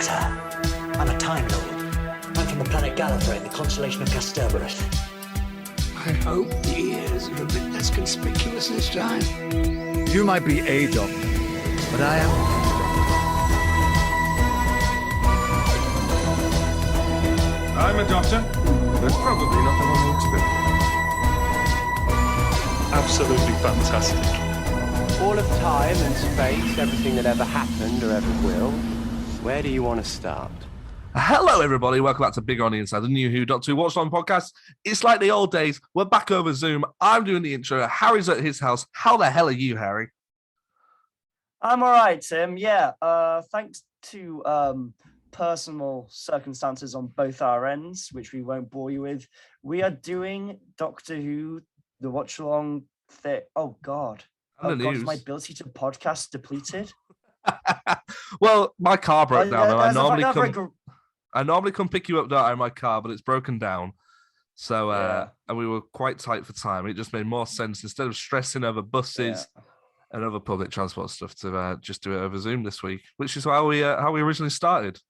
Doctor, I'm a Time Lord. I'm from the planet Gallifrey in the constellation of Kasterborous. I hope the ears are a bit less conspicuous this time. You might be a doctor, but I am. I'm a doctor. That's probably not the one you expect. Absolutely fantastic. All of time and space, everything that ever happened or ever will. Where do you want to start? Hello, everybody. Welcome back to Big on the Inside, the new Who Doctor Who Watched On podcast. It's like the old days. We're back over Zoom. I'm doing the intro. Harry's at his house. How the hell are you, Harry? I'm all right, Tim. Yeah. Thanks to personal circumstances on both our ends, which we won't bore you with, we are doing Doctor Who, the watch-along thing. Oh, God. Oh, God, is my ability to podcast depleted? Well, my car broke down, and I normally come pick you up in my car, but it's broken down. So, and we were quite tight for time. It just made more sense instead of stressing over buses and other public transport stuff to just do it over Zoom this week, which is how we originally started.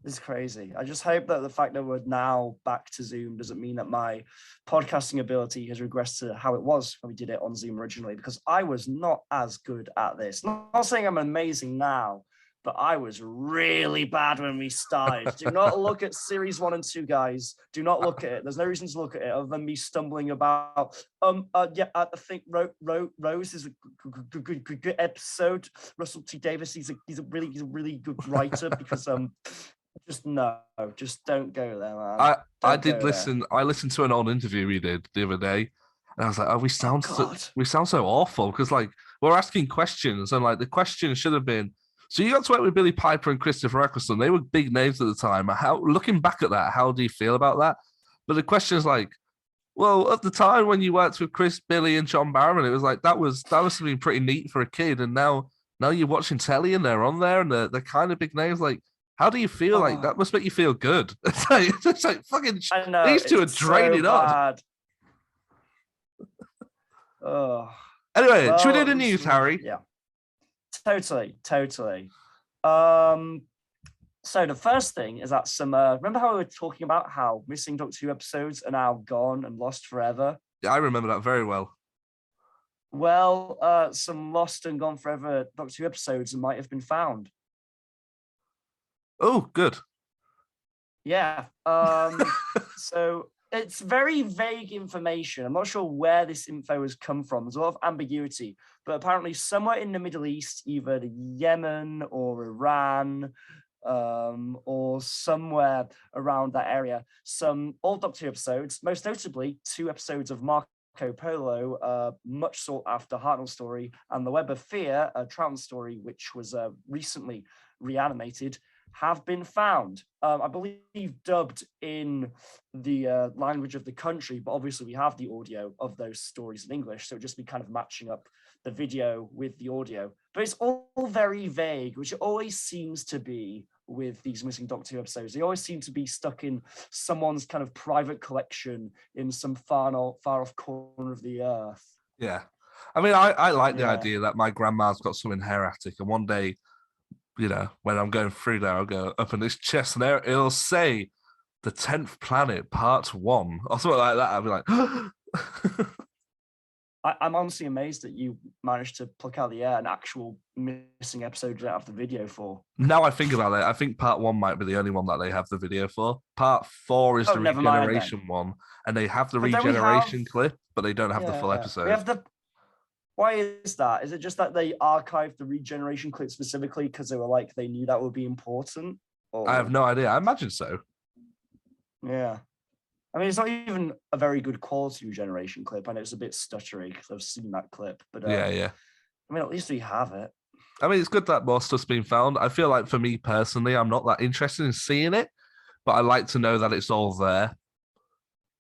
This is crazy. I just hope that the fact that we're now back to Zoom doesn't mean that my podcasting ability has regressed to how it was when we did it on Zoom originally, because I was not as good at this. Not saying I'm amazing now, but I was really bad when we started. Do not look at series 1 and 2, guys. Do not look at it. There's no reason to look at it other than me stumbling about. I think Rose is a good episode. Russell T Davies, he's a really good writer because just don't go there, man. I did listen. I listened to an old interview we did the other day, and I was like, "Oh, we sound so awful," because like we're asking questions, and like the question should have been. So you got to work with Billie Piper and Christopher Eccleston. They were big names at the time. Looking back at that, how do you feel about that? But the question is like, well, at the time when you worked with Chris, Billy, and John Barrowman, it was like that was something pretty neat for a kid. And now you're watching telly and they're on there and they're kind of big names. Like, how do you feel? Like that must make you feel good. It's like fucking. I know, these two are draining on. Anyway, should we do the news, Harry? Yeah. Totally. So the first thing is that remember how we were talking about how missing Doctor Who episodes are now gone and lost forever? Yeah, I remember that very well. Well, some lost and gone forever Doctor Who episodes might have been found. Oh, good. Yeah. So it's very vague information. I'm not sure where this info has come from. There's a lot of ambiguity, but apparently somewhere in the Middle East, either Yemen or Iran, or somewhere around that area, some old Doctor Who episodes, most notably 2 episodes of Marco Polo, much sought after Hartnell story, and The Web of Fear, a Troughton story, which was recently reanimated, have been found. I believe dubbed in the language of the country, but obviously we have the audio of those stories in English, so it'd just be kind of matching up the video with the audio. But it's all very vague, which it always seems to be with these missing Doctor Who episodes. They always seem to be stuck in someone's kind of private collection in some far off corner of the earth. Yeah. I mean, I like the idea that my grandma's got some in her attic, and one day, you know, when I'm going through there, I'll go up in this chest and there it'll say the 10th planet, part 1, or something like that. I'll be like, I'm honestly amazed that you managed to pluck out the air an actual missing episode you don't have the video for. Now I think about it, I think part 1 might be the only one that they have the video for. Part 4 is the regeneration one, and they have the regeneration clip, but they don't have the full episode. Why is that? Is it just that they archived the regeneration clip specifically because they knew that would be important? Or... I have no idea. I imagine so. Yeah. I mean, it's not even a very good quality regeneration clip. I know it's a bit stuttery because I've seen that clip. But yeah. I mean, at least we have it. I mean, it's good that more stuff's been found. I feel like for me personally, I'm not that interested in seeing it, but I like to know that it's all there.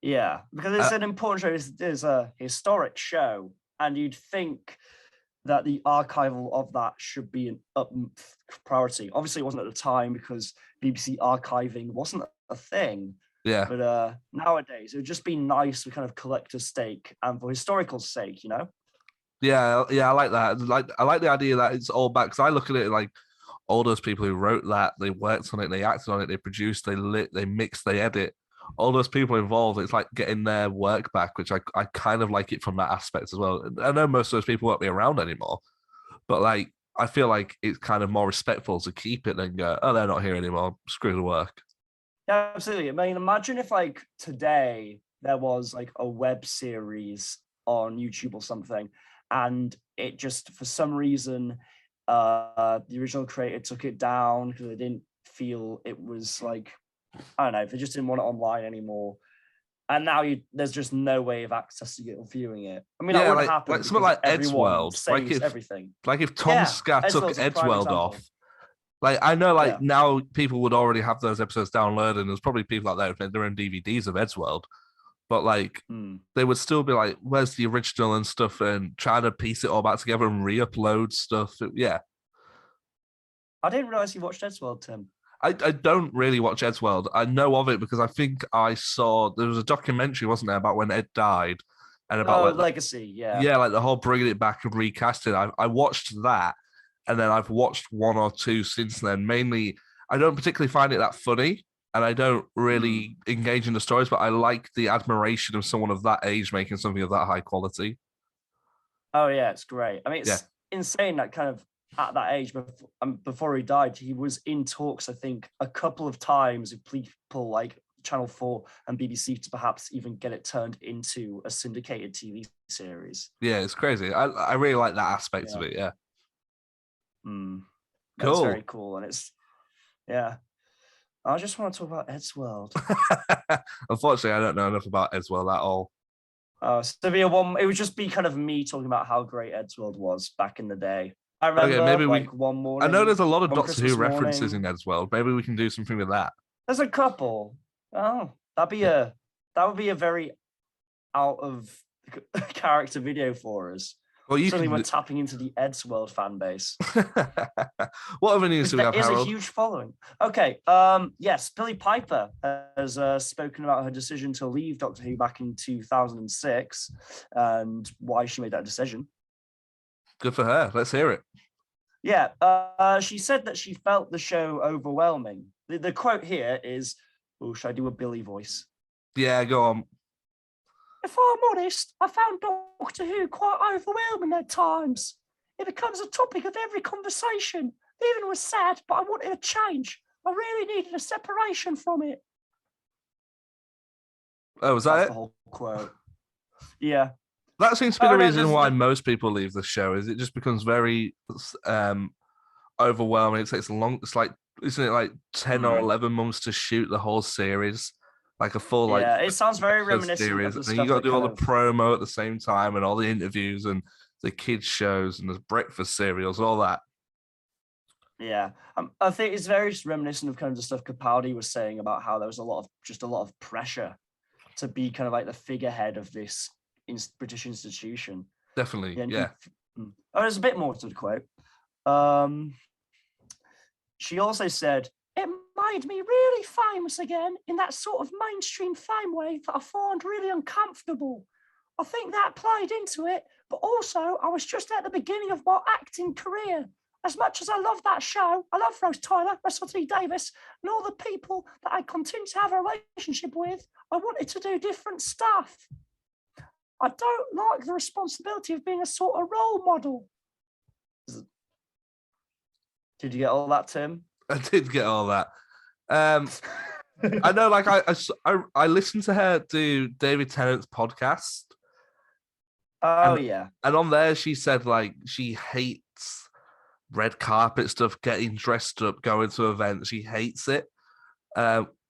Yeah, because it's an important show. It's a historic show. And you'd think that the archival of that should be an up priority. Obviously, it wasn't at the time because BBC archiving wasn't a thing. Yeah. But nowadays, it would just be nice for kind of collector's sake and for historical sake, you know? Yeah, I like that. I like the idea that it's all back. Because I look at it like all those people who wrote that, they worked on it, they acted on it, they produced, they lit, they mixed, they edit. All those people involved, it's like getting their work back, which I kind of like it from that aspect as well. I know most of those people won't be around anymore, but like I feel like it's kind of more respectful to keep it than go, oh, they're not here anymore. Screw the work. Yeah, absolutely. I mean, imagine if like today there was like a web series on YouTube or something, and it just for some reason the original creator took it down because they didn't feel it was like, I don't know, they just didn't want it online anymore. And now there's just no way of accessing it or viewing it. I mean, that wouldn't happen. Like something like Eddsworld. Everything. Like if Tom Scott took Eddsworld off, like I know, like now people would already have those episodes downloaded, and there's probably people out there who've made their own DVDs of Eddsworld, but like they would still be like, "Where's the original and stuff?" and trying to piece it all back together and re-upload stuff. Yeah, I didn't realize you watched Eddsworld, Tim. I don't really watch Eddsworld. I know of it because I think I saw there was a documentary, wasn't there, about when Ed died and about Legacy, yeah, like the whole bringing it back and recasting. I watched that, and then I've watched one or two since then. Mainly, I don't particularly find it that funny, and I don't really engage in the stories, but I like the admiration of someone of that age making something of that high quality. Oh yeah, it's great. I mean, it's insane that kind of at that age, before he died, he was in talks, I think, a couple of times with people like Channel 4 and BBC to perhaps even get it turned into a syndicated TV series. Yeah, it's crazy. I really like that aspect of it, yeah. Cool. That's very cool. And it's, I just want to talk about Eddsworld. Unfortunately, I don't know enough about Eddsworld at all. So it would just be kind of me talking about how great Eddsworld was back in the day. I remember maybe one morning. I know there's a lot of Doctor Who references in Eddsworld. Maybe we can do something with that. There's a couple. Oh, that would be a very out of character video for us. Well, certainly we're tapping into the Eddsworld fan base. What other news do we have, Harold? There is a huge following. Okay, yes, Billie Piper has spoken about her decision to leave Doctor Who back in 2006 and why she made that decision. Good for her. Let's hear it. Yeah, she said that she felt the show overwhelming. The quote here is, oh, should I do a Billie voice? Yeah, go on. If I'm honest, I found Doctor Who quite overwhelming at times. It becomes a topic of every conversation. The evening was sad, but I wanted a change. I really needed a separation from it. Oh, was that That's it? The whole quote. Yeah. That seems to be the reason why most people leave the show. Is it just becomes very overwhelming? It takes long. It's like, isn't it like 10 or 11 months to shoot the whole series? Like a full it sounds very reminiscent series. of the and you got to do all the promo at the same time and all the interviews and the kids shows and the breakfast cereals, all that. Yeah, I think it's very reminiscent of kind of the stuff Capaldi was saying about how there was a lot of pressure to be kind of like the figurehead of this British institution. Definitely, yeah. There's a bit more to the quote. She also said, "It made me really famous again in that sort of mainstream fame way that I find really uncomfortable. I think that played into it, but also I was just at the beginning of my acting career. As much as I love that show, I love Rose Tyler, Russell T Davies, and all the people that I continue to have a relationship with, I wanted to do different stuff. I don't like the responsibility of being a sort of role model." Did you get all that, Tim? I did get all that. I know, like I listened to her do David Tennant's podcast. Yeah. And on there, she said like she hates red carpet stuff, getting dressed up, going to events. She hates it,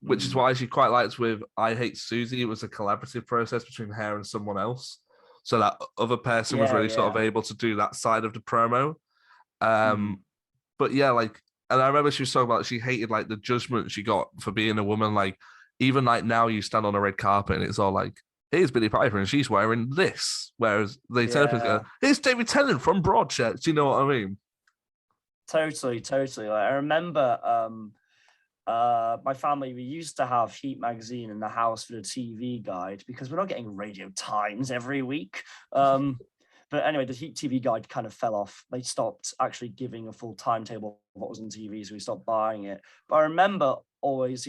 which is why she quite likes with I Hate Susie. It was a collaborative process between her and someone else, so that other person was really sort of able to do that side of the promo. But yeah, like. And I remember she was talking about she hated like the judgment she got for being a woman. Like even like now you stand on a red carpet and it's all like, here's Billie Piper and she's wearing this. Whereas the therapist go, here's David Tennant from Broadchurch. Do you know what I mean? Totally. Like, I remember my family, we used to have Heat magazine in the house for the TV guide because we're not getting Radio Times every week. But anyway, the Heat TV guide kind of fell off. They stopped actually giving a full timetable of what was on TV, so we stopped buying it. But I remember always,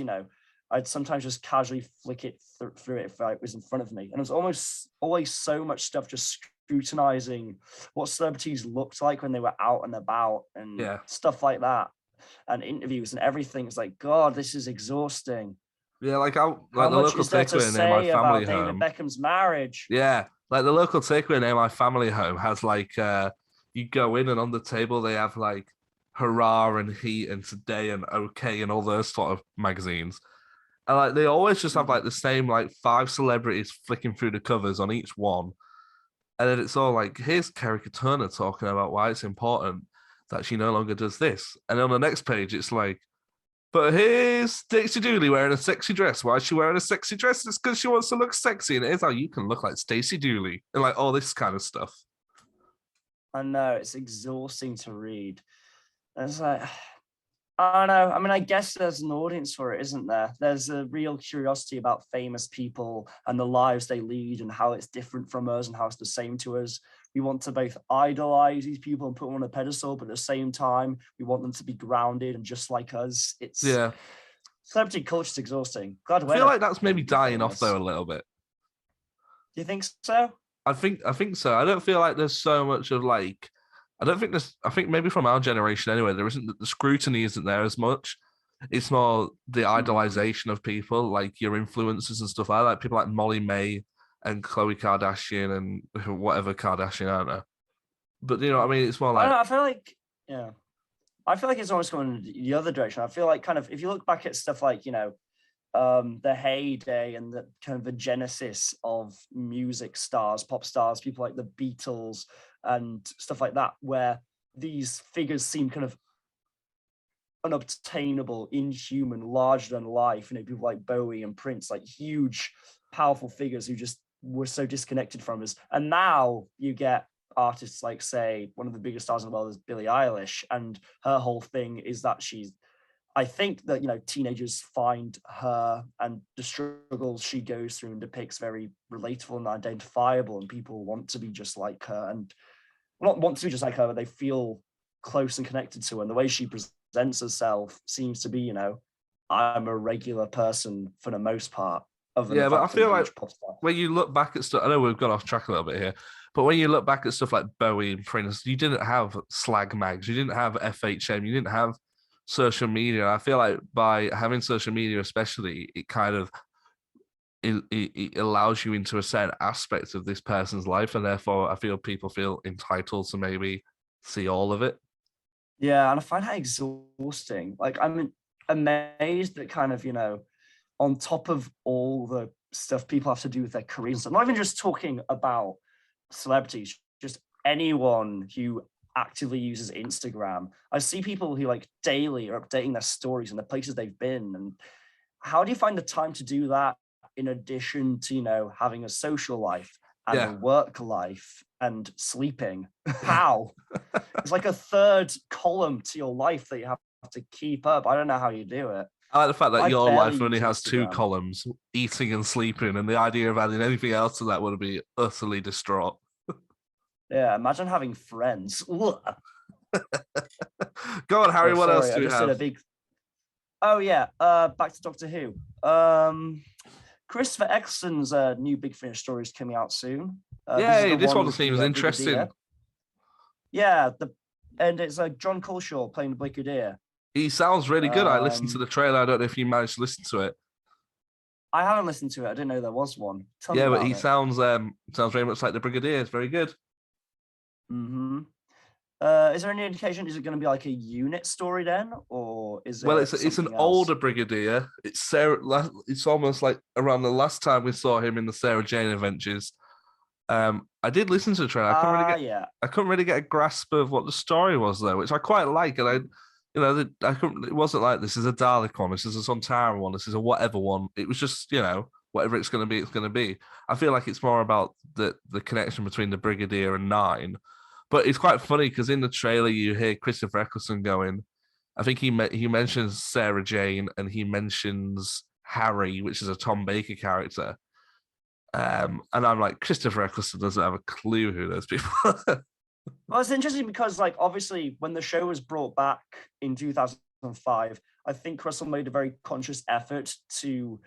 I'd sometimes just casually flick it through it if it was in front of me. And it was almost always so much stuff just scrutinizing what celebrities looked like when they were out and about and stuff like that. And interviews and everything. It's like, God, this is exhausting. Yeah, like How the much local is there to takeaway near my say family about David home. Beckham's marriage? Yeah, like the local takeaway near my family home has like you go in and on the table they have like Hurrah and Heat and Today and OK and all those sort of magazines. And like they always just have like the same like 5 celebrities flicking through the covers on each one. And then it's all like, here's Kerry Turner talking about why it's important that she no longer does this. And on the next page, it's like, but here's Daisy Dooley wearing a sexy dress. Why is she wearing a sexy dress? It's because she wants to look sexy. And it's like, you can look like Stacey Dooley and like all this kind of stuff. I know, it's exhausting to read. It's like, I don't know. I mean, I guess there's an audience for it, isn't there? There's a real curiosity about famous people and the lives they lead and how it's different from us and how it's the same to us. We want to both idolize these people and put them on a pedestal, but at the same time, we want them to be grounded and just like us. It's celebrity culture is exhausting. God, I feel like that's maybe dying off though a little bit. Do you think so? I think so. I don't feel like there's so much of like, I think maybe from our generation anyway, there isn't, the scrutiny isn't there as much. It's more the idolization of people, like your influencers and stuff like that. People like Molly May and Khloe Kardashian and whatever Kardashian, I don't know. But you know what I mean? It's more like, I feel like it's almost going the other direction. I feel like kind of, if you look back at stuff like, the heyday and the kind of the genesis of music stars, pop stars, people like the Beatles and stuff like that, where these figures seem kind of unobtainable, inhuman, larger than life. People like Bowie and Prince, like huge, powerful figures who just were so disconnected from us. And now you get artists like, say, one of the biggest stars in the world is Billie Eilish, and her whole thing is that I think that, teenagers find her and the struggles she goes through and depicts very relatable and identifiable, and people want to be just like her, and not want to be just like her, but they feel close and connected to her. And the way she presents herself seems to be, I'm a regular person for the most part. But I feel like when you look back at stuff, I know we've gone off track a little bit here, but when you look back at stuff like Bowie and Prince, you didn't have slag mags, you didn't have FHM, you didn't have social media. I feel like by having social media, especially, it kind of it allows you into a certain aspect of this person's life, and therefore I feel people feel entitled to maybe see all of it. Yeah, and I find that exhausting. Like, I'm amazed that kind of, on top of all the stuff people have to do with their careers, I'm not even just talking about celebrities, just anyone who actively uses Instagram. I see people who like daily are updating their stories and the places they've been. And how do you find the time to do that in addition to, having a social life and a work life and sleeping? How? It's like a third column to your life that you have to keep up. I don't know how you do it. I like the fact that your life only has 2 columns, eating and sleeping, and the idea of adding anything else to that would be utterly distraught. Yeah, imagine having friends. Go on, Harry. What else do you have? Back to Doctor Who. Christopher Eccleston's new Big Finish story is coming out soon. This one seems interesting. Yeah, and it's John Culshaw playing the Brigadier. He sounds really good. I listened to the trailer. I don't know if you managed to listen to it. I haven't listened to it. I didn't know there was one. But he sounds very much like the Brigadier. It's very good. Mm-hmm. Is there any indication? Is it going to be like a unit story then, or is it? Well, it's an older Brigadier. It's Sarah. It's almost like around the last time we saw him in the Sarah Jane Adventures. I did listen to the trailer. I couldn't really get a grasp of what the story was though, which I quite like. And it wasn't like this is a Dalek one, this is a Sontaran one, this is a whatever one. It was just whatever it's going to be, it's going to be. I feel like it's more about the connection between the Brigadier and Nine. But it's quite funny because in the trailer you hear Christopher Eccleston going. I think he mentions Sarah Jane and he mentions Harry, which is a Tom Baker character. And I'm like, Christopher Eccleston doesn't have a clue who those people are. Well, it's interesting because, like, obviously, when the show was brought back in 2005, I think Russell made a very conscious effort to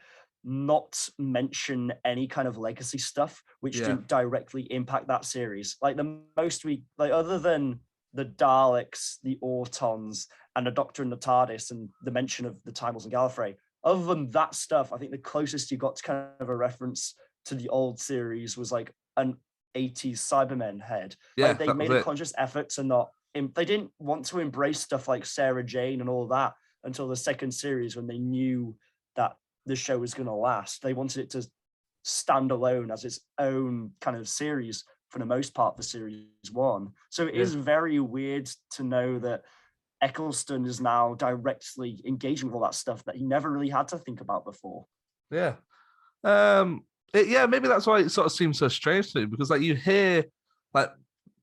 not mention any kind of legacy stuff which Yeah. didn't directly impact that series. Like, the most other than the Daleks, the Autons, and the Doctor and the TARDIS, and the mention of the Time Lords and Gallifrey, other than that stuff, I think the closest you got to kind of a reference to the old series was like an 80s Cybermen head. Yeah, Like, they that made was a it. conscious effort to not. They didn't want to embrace stuff like Sarah Jane and all that until the second series, when they knew that the show was going to last. They wanted it to stand alone as its own kind of series for the most part for series one. So it is very weird to know that Eccleston is now directly engaging with all that stuff that he never really had to think about before. Yeah. Maybe that's why it sort of seems so strange to me, because like you hear like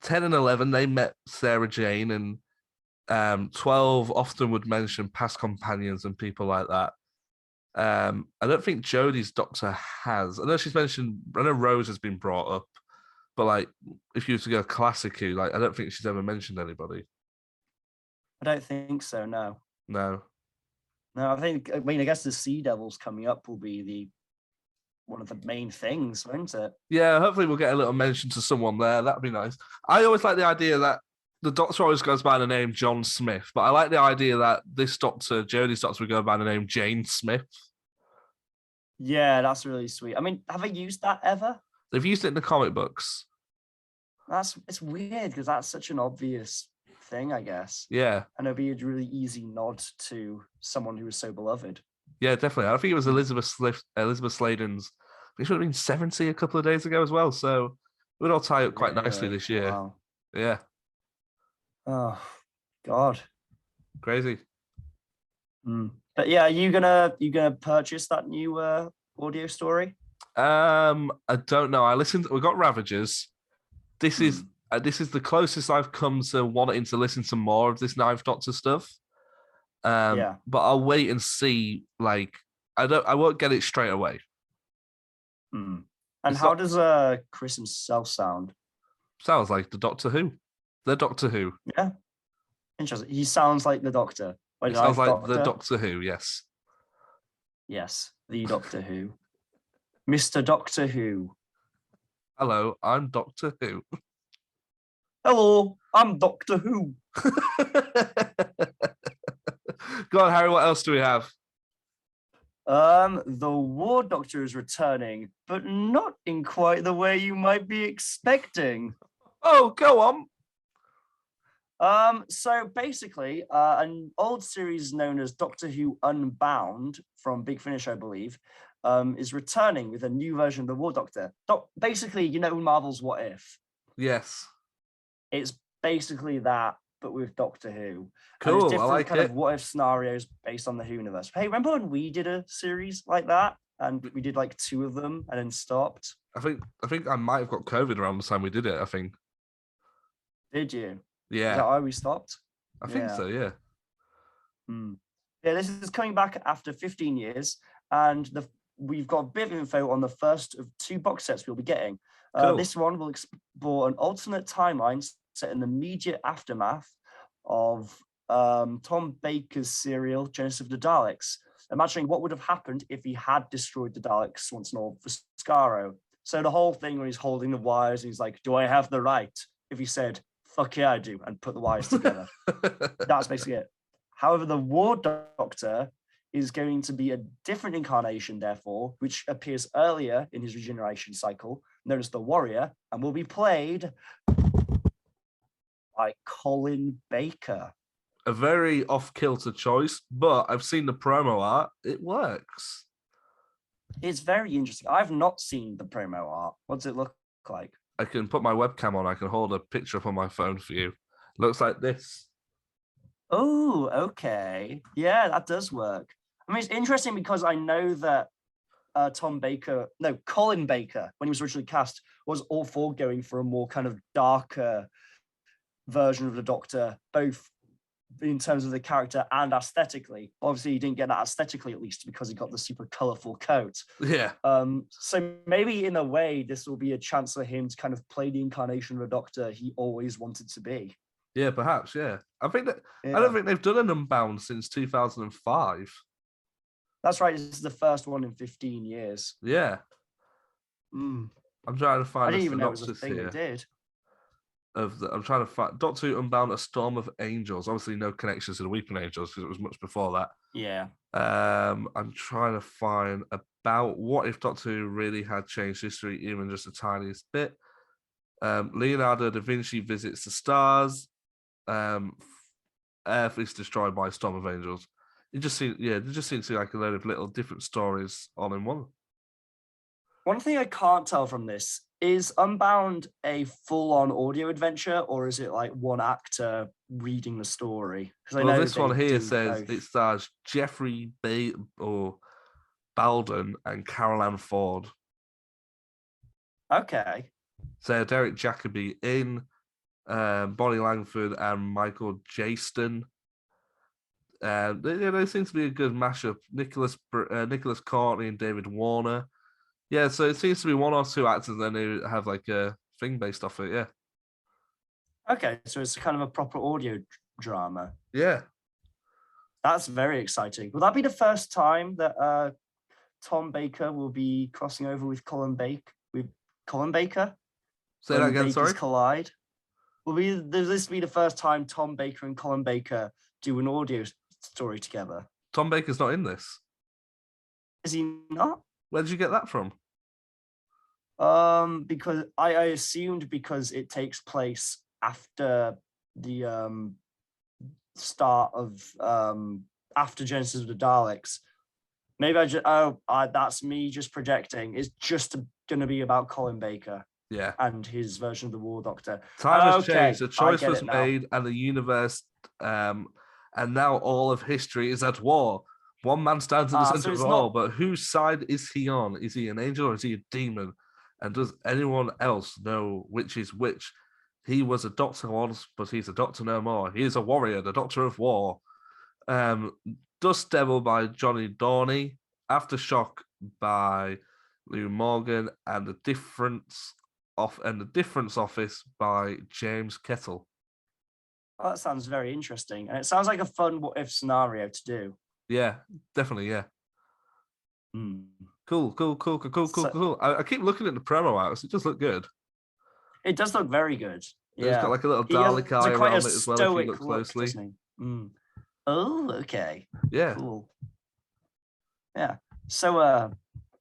10 and 11, they met Sarah Jane, and 12 often would mention past companions and people like that. I don't think Jodie's Doctor has. I know she's mentioned, I know Rose has been brought up, but like if you were to go classically, like I don't think she's ever mentioned anybody. I don't think so, no. No. No, I guess the Sea Devils coming up will be one of the main things, won't it? Yeah, hopefully we'll get a little mention to someone there. That'd be nice. I always like the idea that the Doctor always goes by the name John Smith, but I like the idea that this Doctor, Jodie's Doctor, would go by the name Jane Smith. Yeah, that's really sweet. I mean, have I used that ever? They've used it in the comic books. It's weird because that's such an obvious thing, I guess. Yeah. And it'd be a really easy nod to someone who was so beloved. Yeah, definitely. I think it was Elizabeth Sladen's. I think she would have been 70 a couple of days ago as well. So it would all tie up quite nicely this year. Wow. Yeah. Oh, God. Crazy. But yeah, are you gonna purchase that new audio story? I don't know. We got Ravagers. This is the closest I've come to wanting to listen to more of this Ninth Doctor stuff. But I'll wait and see. Like, I won't get it straight away. And how does Chris himself sound? Sounds like the Doctor Who. The Doctor Who. Yeah. Interesting. He sounds like the Doctor. It sounds like the Doctor Who, yes. Yes, the Doctor Who. Mr. Doctor Who. Hello, I'm Doctor Who. Hello, I'm Doctor Who. Go on, Harry, what else do we have? The War Doctor is returning, but not in quite the way you might be expecting. Oh, go on. So basically, an old series known as Doctor Who Unbound from Big Finish, I believe, is returning with a new version of the War Doctor. Basically, you know Marvel's What If? Yes. It's basically that, but with Doctor Who. Cool, and it's different I like kind it. of what if scenarios based on the Who universe. Hey, remember when we did a series like that? And we did like 2 of them and then stopped? I think I might have got COVID around the time we did it, I think. Did you? Yeah. Is that why we stopped? I think so, yeah. Yeah, this is coming back after 15 years, and we've got a bit of info on the first of 2 box sets we'll be getting. Cool. This one will explore an alternate timeline set in the immediate aftermath of Tom Baker's serial Genesis of the Daleks, imagining what would have happened if he had destroyed the Daleks once and all for Skaro. So the whole thing when he's holding the wires, he's like, do I have the right? If he said, fuck yeah, I do, and put the wires together. That's basically it. However, the War Doctor is going to be a different incarnation, therefore, which appears earlier in his regeneration cycle, known as the Warrior, and will be played by Colin Baker. A very off-kilter choice, but I've seen the promo art. It works. It's very interesting. I've not seen the promo art. What does it look like? I can put my webcam on. I can hold a picture up on my phone for you. Looks like this. Oh, okay. Yeah, that does work. I mean, it's interesting because I know that Colin Baker, when he was originally cast, was all for going for a more kind of darker version of the Doctor, both in terms of the character and aesthetically. Obviously, he didn't get that aesthetically, at least, because he got the super colorful coat. Yeah. So maybe in a way, this will be a chance for him to kind of play the incarnation of a Doctor he always wanted to be. Yeah, perhaps. Yeah. I think that Yeah. I don't think they've done an Unbound since 2005. That's right. This is the first one in 15 years. Yeah. Mm. I'm trying to I find didn't a even know it was a synopsis thing here. they did. I'm trying to find Doctor Who Unbound: A Storm of Angels. Obviously, no connections to the Weeping Angels because it was much before that. Yeah. I'm trying to find about what if Doctor Who really had changed history even just the tiniest bit. Leonardo da Vinci visits the stars. Earth is destroyed by a storm of angels. It just seems to be like a load of little different stories all in one. One thing I can't tell from this is Unbound a full-on audio adventure, or is it like one actor reading the story? Because Well, this one here says it stars Jeffrey Baldwin and Carol Ann Ford. Okay. So Derek Jacobi in, Bonnie Langford and Michael Jaston. They seem to be a good mashup. Nicholas Courtney and David Warner. Yeah, so it seems to be one or two actors then who have like a thing based off it. Yeah. Okay, so it's kind of a proper audio drama. Yeah. That's very exciting. Will that be the first time that Tom Baker will be crossing over with Colin Baker? Say that again, Bakers sorry. collide. Will this be the first time Tom Baker and Colin Baker do an audio story together? Tom Baker's not in this. Is he not? Where did you get that from? Because I assumed because it takes place after the start of after Genesis of the Daleks. Maybe that's me just projecting. It's just going to be about Colin Baker. Yeah. And his version of the War Doctor. Time has changed. A choice was made, and the universe, and now all of history is at war. One man stands in the center of all, but whose side is he on? Is he an angel or is he a demon? And does anyone else know which is which? He was a doctor once, but he's a doctor no more. He is a warrior, the Doctor of War. Dust Devil by Johnny Dorney, Aftershock by Lou Morgan, and the Difference Office by James Kettle. Oh, that sounds very interesting, and it sounds like a fun what if scenario to do. Yeah, definitely. Yeah. Mm. Cool. I keep looking at the promo out. It does look good. It does look very good. Yeah, it's got like a little Dalek eye around it as well. If you look closely. Mm. Oh, okay. Yeah. Cool. Yeah. So,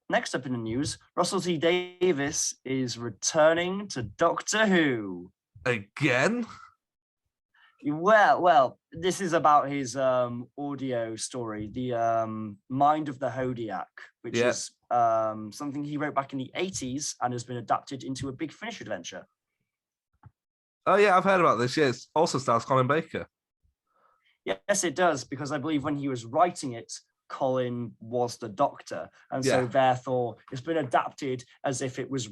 next up in the news, Russell T Davies is returning to Doctor Who again. Well, this is about his audio story, the Mind of the Zodiac, which is something he wrote back in the 80s and has been adapted into a Big Finish adventure. Oh yeah, I've heard about this. Yes, also stars Colin Baker. Yes, it does, because I believe when he was writing it, Colin was the Doctor, and so therefore it's been adapted as if it was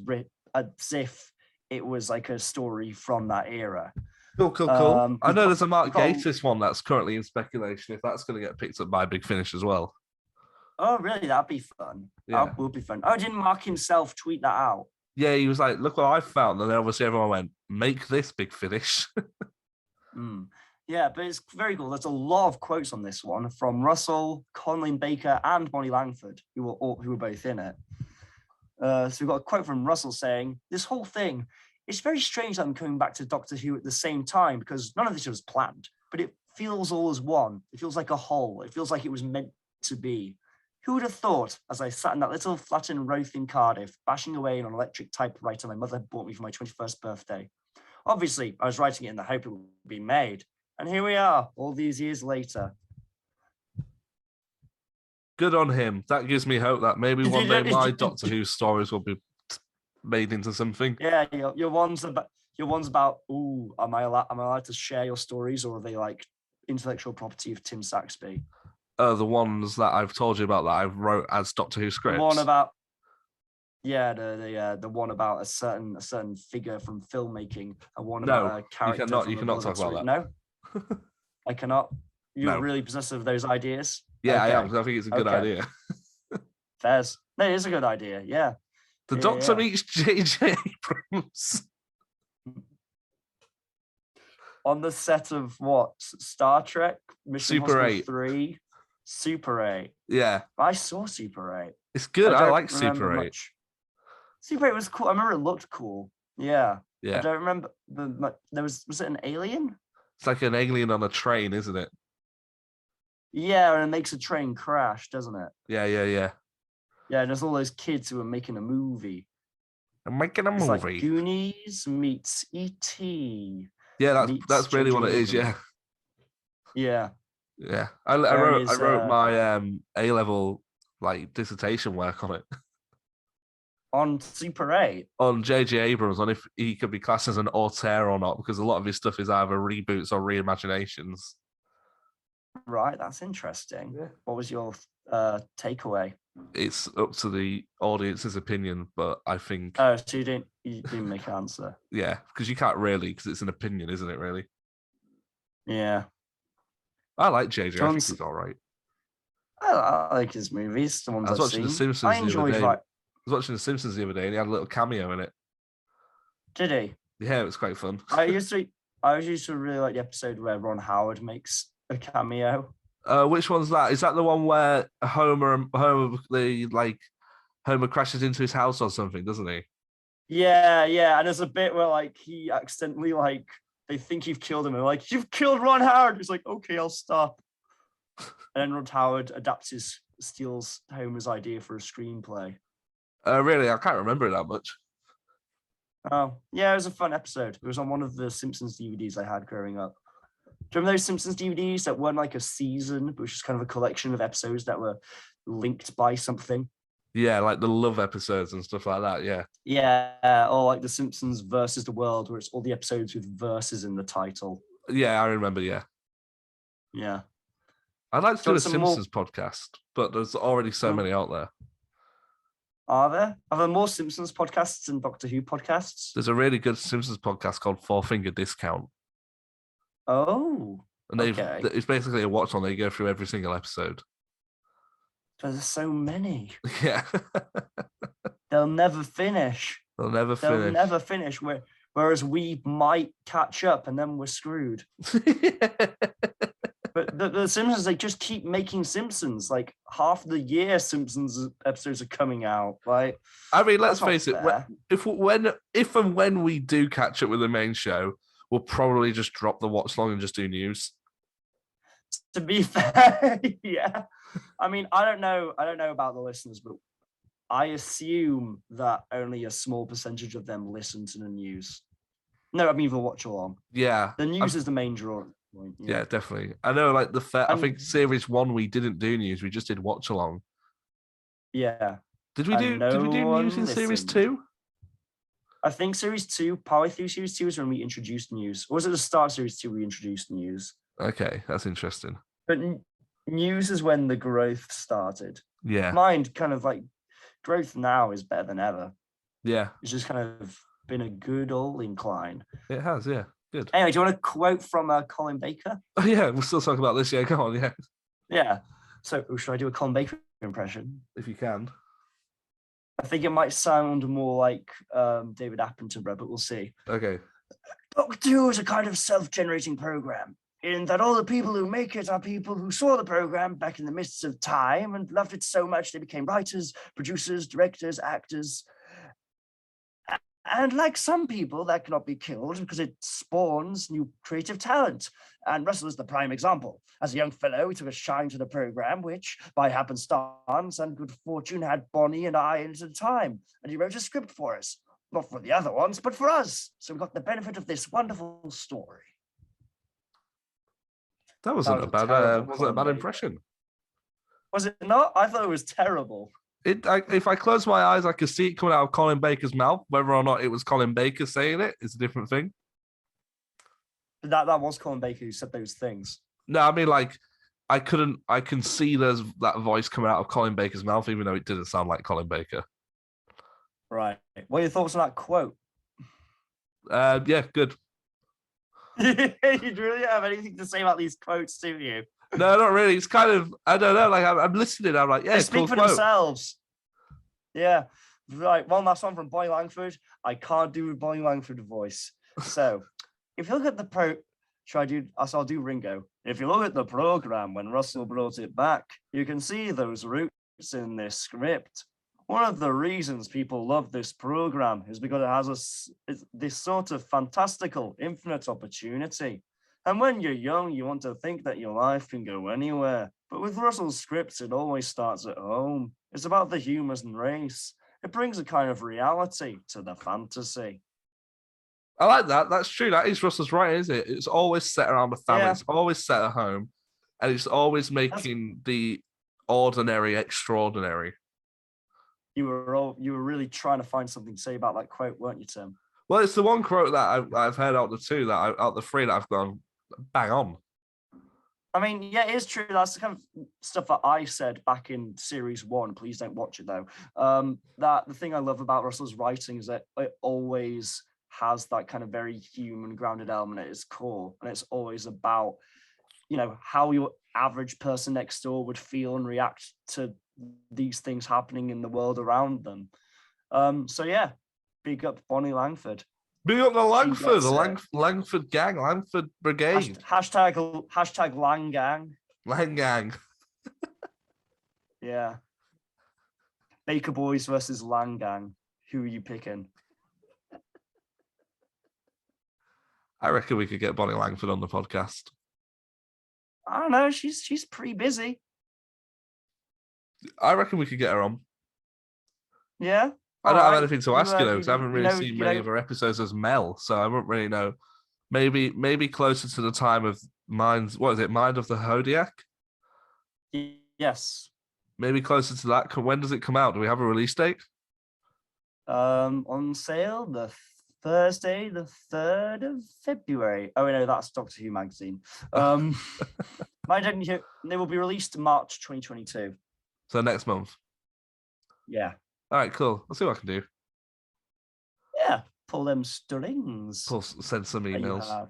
like a story from that era. Cool. I know there's a Mark Gatiss one that's currently in speculation if that's going to get picked up by Big Finish as well. Oh, really? That'd be fun. Yeah. That would be fun. Oh, didn't Mark himself tweet that out? Yeah, he was like, look what I found. And then obviously everyone went, make this Big Finish. Yeah, but it's very cool. There's a lot of quotes on this one from Russell, Colin Baker, and Bonnie Langford, who were both in it. So we've got a quote from Russell saying, "This whole thing, it's very strange that I'm coming back to Doctor Who at the same time because none of this was planned, but it feels all as one. It feels like a whole. It feels like it was meant to be. Who would have thought, as I sat in that little flat in Roath in Cardiff, bashing away on an electric typewriter my mother bought me for my 21st birthday. Obviously, I was writing it in the hope it would be made. And here we are, all these years later." Good on him. That gives me hope that maybe one day my Doctor Who stories will be made into something. Yeah, your one's about. Ooh, am I allowed to share your stories, or are they like intellectual property of Tim Saxby? The ones that I've told you about that I've wrote as Doctor Who scripts. The one about. Yeah, the one about a certain figure from filmmaking, and one about a character. You cannot talk about that. No. I cannot. You're No. really possessive of those ideas? Yeah, I Okay. am. 'Cause I think it's a good Okay. idea. Fairs. No, it is a good idea. Yeah. The Yeah, Doctor yeah. meets J.J. Abrams. On the set of what? Star Trek? Mission Super Impossible 8. 3? Super 8. Yeah, I saw Super 8. it's good. I don't like remember Super 8. much. Super 8 was cool. I remember it looked cool. Yeah. I Yeah, don't remember there was it an alien? it's like an alien on a train, isn't it? Yeah, and it makes a train crash, doesn't it? Yeah. Yeah, and there's all those kids who are making a movie. I'm making a It's movie. like Goonies meets E.T. Yeah, meets that's really what it J.J. is. Yeah, Yeah. yeah. There I is, wrote my A level like dissertation work on it on Super 8. on J.J. Abrams on if he could be classed as an auteur or not, because a lot of his stuff is either reboots or reimaginations. Right, that's interesting. Yeah. What was your takeaway? It's up to the audience's opinion, but I think Oh, so you didn't make an answer. yeah, because you can't really, because it's an opinion, isn't it? Really, Yeah. I like J.J. I think John's- he's all right. I like his movies, the ones I was I've watching The seen. Simpsons I the other enjoyed day. like. I was watching The Simpsons the other day, and he had a little cameo in it. Did he? Yeah, it was quite fun. I used to really like the episode where Ron Howard makes a cameo. Which one's that? Is that the one where Homer crashes into his house or something, doesn't he? Yeah, and there's a bit where like he accidentally like they think you've killed him and like you've killed Ron Howard. He's like, okay, I'll stop. And then Ron Howard steals Homer's idea for a screenplay. Really, I can't remember it that much. Oh, yeah, it was a fun episode. It was on one of the Simpsons DVDs I had growing up. Do you remember those Simpsons DVDs that weren't like a season, but was just kind of a collection of episodes that were linked by something? Yeah, like the love episodes and stuff like that. Yeah. Yeah, or like The Simpsons versus the World, where it's all the episodes with verses in the title. Yeah, I remember. Yeah. Yeah. I'd like to do a some more- Simpsons podcast, but there's already so many out there. Are there more Simpsons podcasts than Doctor Who podcasts? There's a really good Simpsons podcast called Four Finger Discount. Oh, And okay. it's basically a watch on. They go through every single episode. But there's so many. Yeah. They'll never finish. They'll never They'll finish. never finish. Whereas we might catch up and then we're screwed. But the Simpsons, they just keep making Simpsons. Like half the year, Simpsons episodes are coming out. Like, I mean, let's that's not face it. fair. If and when we do catch up with the main show, we'll probably just drop the watch long and just do news. To be fair, yeah. I mean, I don't know about the listeners, but I assume that only a small percentage of them listen to the news. No, I mean the watch along. Yeah. The news is the main draw point. Yeah, definitely. I know, like I And- think series 1 we didn't do news. We just did watch along. Yeah. Did we And do no news in one series listened. 2? I think series 2, partway through series 2 is when we introduced news. Or was it the start of series 2 we introduced news? Okay, that's interesting. But news is when the growth started. Yeah. Mind kind of like growth now is better than ever. Yeah, It's just kind of been a good old incline. it has. Yeah, good. Anyway, do you want a quote from Colin Baker? Oh, yeah, we'll still talk about this. Yeah, go on. Yeah, Yeah. So should I do a Colin Baker impression? if you can. I think it might sound more like David Attenborough, but we'll see. Okay. Doctor Who is a kind of self-generating program, in that all the people who make it are people who saw the program back in the mists of time and loved it so much they became writers, producers, directors, actors. And like some people, that cannot be killed because it spawns new creative talent. And Russell is the prime example. As a young fellow, he took a shine to the program, which, by happenstance and good fortune, had Bonnie and I in at the time. And he wrote a script for us. Not for the other ones, but for us. So we got the benefit of this wonderful story. That wasn't was a a bad. terrible Wasn't a bad Colin impression. Was it not? I thought it was terrible. If I close my eyes, I could see it coming out of Colin Baker's mouth. Whether or not it was Colin Baker saying it is a different thing. That was Colin Baker who said those things. No, I mean, like, I can see there's that voice coming out of Colin Baker's mouth, even though it didn't sound like Colin Baker. Right. What are your thoughts on that quote? Yeah, good. You really don't have anything to say about these quotes, do you? No, not really. It's kind of, I don't know. Like I'm listening. I'm like, yeah, They speak cool for quote. themselves. Yeah. Right. One last one from Bonnie Langford. I can't do a Bonnie Langford voice. So, if you look at the I'll do Ringo. If you look at the program when Russell brought it back, you can see those roots in this script. One of the reasons people love this program is because it has this sort of fantastical, infinite opportunity. And when you're young, you want to think that your life can go anywhere. But with Russell's scripts, it always starts at home. It's about the human race. It brings a kind of reality to the fantasy. I like that. That's true. That is Russell's right, isn't it? It's always set around the family. Yeah. It's always set at home. And it's always making the ordinary extraordinary. You were really trying to find something to say about that quote, weren't you, Tim? Well, it's the one quote that I've heard out the two, out the three that I've gone bang on. I mean, yeah, it is true. That's the kind of stuff that I said back in series 1. Please don't watch it though. That the thing I love about Russell's writing is that it always has that kind of very human, grounded element at its core, and it's always about, how your average person next door would feel and react to these things happening in the world around them. So yeah, big up Bonnie Langford. Big up the Langford, Langford gang, Langford brigade. Hashtag Lang gang. Lang gang. Yeah. Baker Boys versus Lang gang. Who are you picking? I reckon we could get Bonnie Langford on the podcast. I don't know. She's pretty busy. I reckon we could get her on. Yeah. I don't have anything to ask you though, because I haven't really seen many of her episodes as Mel, so I wouldn't really know. Maybe closer to the time of Mind of the Zodiac? Yes. Maybe closer to that. When does it come out? Do we have a release date? On sale the Thursday, the 3rd of February. Oh no, that's Doctor Who magazine. They will be released March 2022. So next month. Yeah. All right, cool. Let's see what I can do. Yeah, pull them strings. Send some emails.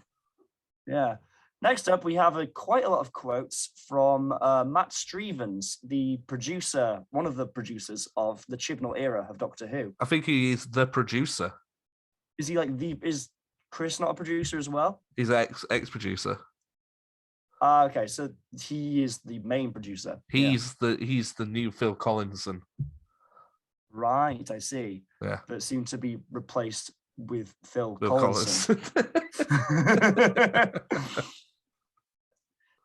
Yeah. Next up, we have quite a lot of quotes from Matt Stevens, the producer, one of the producers of the Chibnall era of Doctor Who. I think he is the producer. Is he is Chris not a producer as well? He's ex-producer. Okay, so he is the main producer. He's the new Phil Collinson. Right, I see. Yeah. But seem to be replaced with Phil Collins.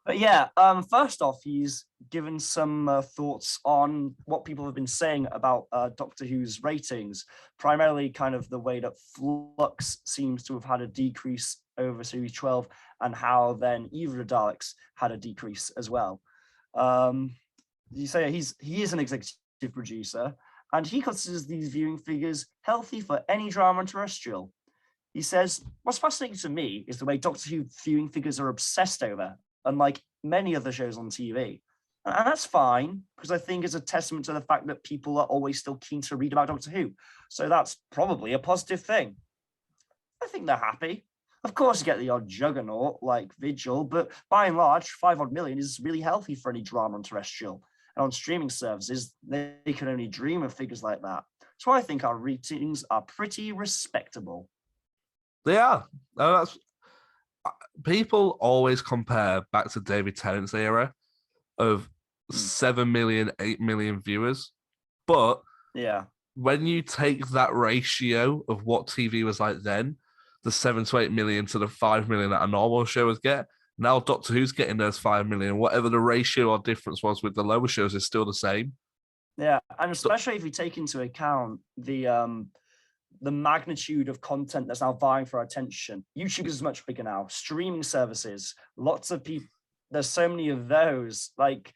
But yeah, first off, he's given some thoughts on what people have been saying about Doctor Who's ratings, primarily kind of the way that Flux seems to have had a decrease over Series 12 and how then Eve of the Daleks had a decrease as well. You say he is an executive producer, and he considers these viewing figures healthy for any drama on terrestrial. He says, what's fascinating to me is the way Doctor Who viewing figures are obsessed over, unlike many other shows on TV. And that's fine, because I think it's a testament to the fact that people are always still keen to read about Doctor Who. So that's probably a positive thing. I think they're happy. Of course, you get the odd juggernaut like Vigil, but by and large, 5 odd million is really healthy for any drama on terrestrial. And on streaming services, they can only dream of figures like that. So I think our ratings are pretty respectable. They are. People always compare back to David Tennant's era of 7 million, 8 million viewers. But yeah, when you take that ratio of what TV was like then, the 7 to 8 million to the 5 million that a normal show would get, now Doctor Who's getting those 5 million. Whatever the ratio or difference was with the lower shows is still the same. Yeah, and especially if you take into account the magnitude of content that's now vying for our attention. YouTube is much bigger now. Streaming services, lots of people. There's so many of those. Like,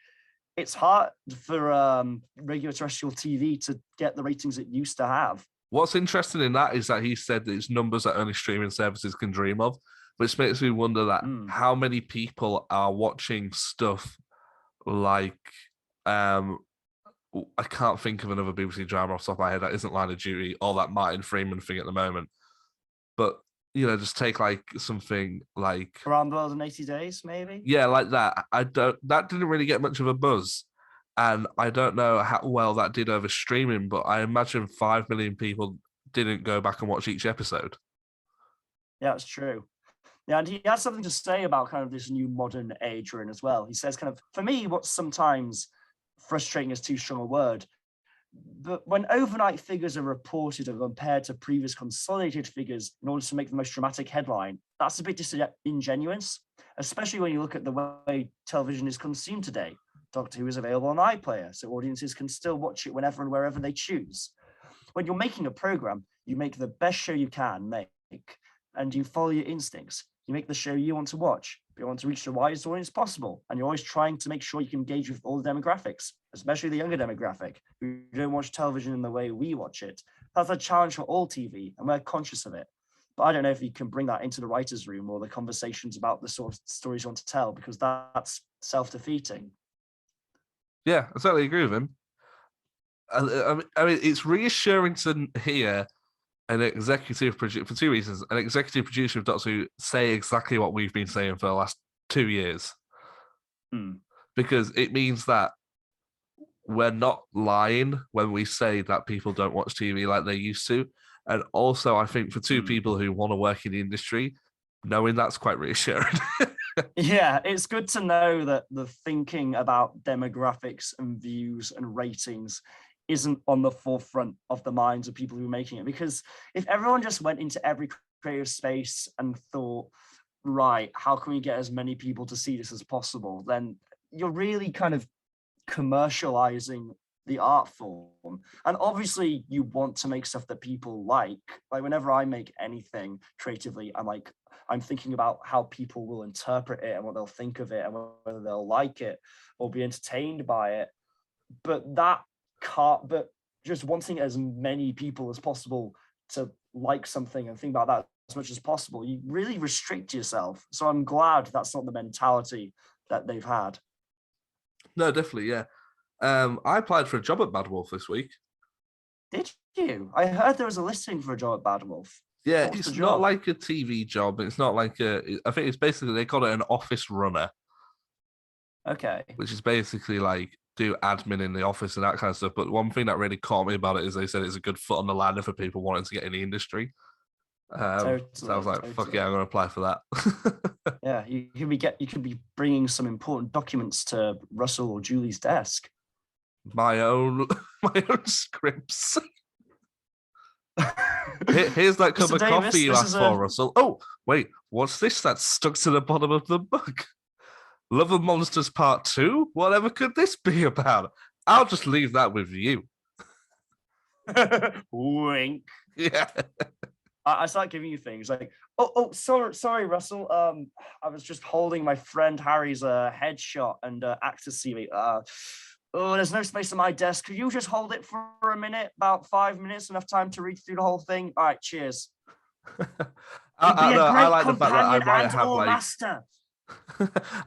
it's hard for regular terrestrial TV to get the ratings it used to have. What's interesting in that is that he said that it's numbers that only streaming services can dream of, which makes me wonder that how many people are watching stuff like I can't think of another BBC drama off the top of my head that isn't Line of Duty or that Martin Freeman thing at the moment. But just take like something like Around the World in 80 Days, maybe? yeah, like that. That didn't really get much of a buzz. And I don't know how well that did over streaming, but I imagine 5 million people didn't go back and watch each episode. Yeah, it's true. Yeah, and he has something to say about kind of this new modern age we're in as well. He says kind of, for me, what's sometimes frustrating is too strong a word, but when overnight figures are reported and compared to previous consolidated figures in order to make the most dramatic headline, that's a bit disingenuous, especially when you look at the way television is consumed today. Doctor Who is available on iPlayer, so audiences can still watch it whenever and wherever they choose. When you're making a program, you make the best show you can make, and you follow your instincts. You make the show you want to watch. You want to reach the widest audience possible, and you're always trying to make sure you can engage with all the demographics, especially the younger demographic who don't watch television in the way we watch it. That's a challenge for all TV, and we're conscious of it. But I don't know if you can bring that into the writer's room or the conversations about the sort of stories you want to tell, because that's self-defeating. Yeah, I certainly agree with him. I mean, it's reassuring to hear an executive producer for two reasons. An executive producer of Doctor Who say exactly what we've been saying for the last 2 years, because it means that we're not lying when we say that people don't watch TV like they used to. And also, I think for two people who want to work in the industry, knowing that's quite reassuring. Yeah, it's good to know that the thinking about demographics and views and ratings isn't on the forefront of the minds of people who are making it. Because if everyone just went into every creative space and thought, right, how can we get as many people to see this as possible, then you're really kind of commercializing the art form. And obviously you want to make stuff that people like whenever I make anything creatively, I'm thinking about how people will interpret it and what they'll think of it and whether they'll like it or be entertained by it. But just wanting as many people as possible to like something and think about that as much as possible, you really restrict yourself. So I'm glad that's not the mentality that they've had. No, definitely, yeah. I applied for a job at Bad Wolf this week. Did you? I heard there was a listing for a job at Bad Wolf. Yeah, it's not like a TV job. It's not like I think it's basically, they call it an office runner. Okay. Which is basically like do admin in the office and that kind of stuff. But one thing that really caught me about it is they said it's a good foot on the ladder for people wanting to get in the industry. So I was like, fuck yeah, I'm going to apply for that. Yeah, you could be bringing some important documents to Russell or Julie's desk. My own scripts. Here's that cup of coffee you asked for, Russell. Oh, wait, what's this that's stuck to the bottom of the mug? Love and Monsters Part 2? Whatever could this be about? I'll just leave that with you. Wink. Yeah. I start giving you things like, sorry, Russell. I was just holding my friend Harry's headshot and actor CV. There's no space on my desk. Could you just hold it for a minute? About 5 minutes, enough time to read through the whole thing. All right, cheers. I like the fact that I might have like master.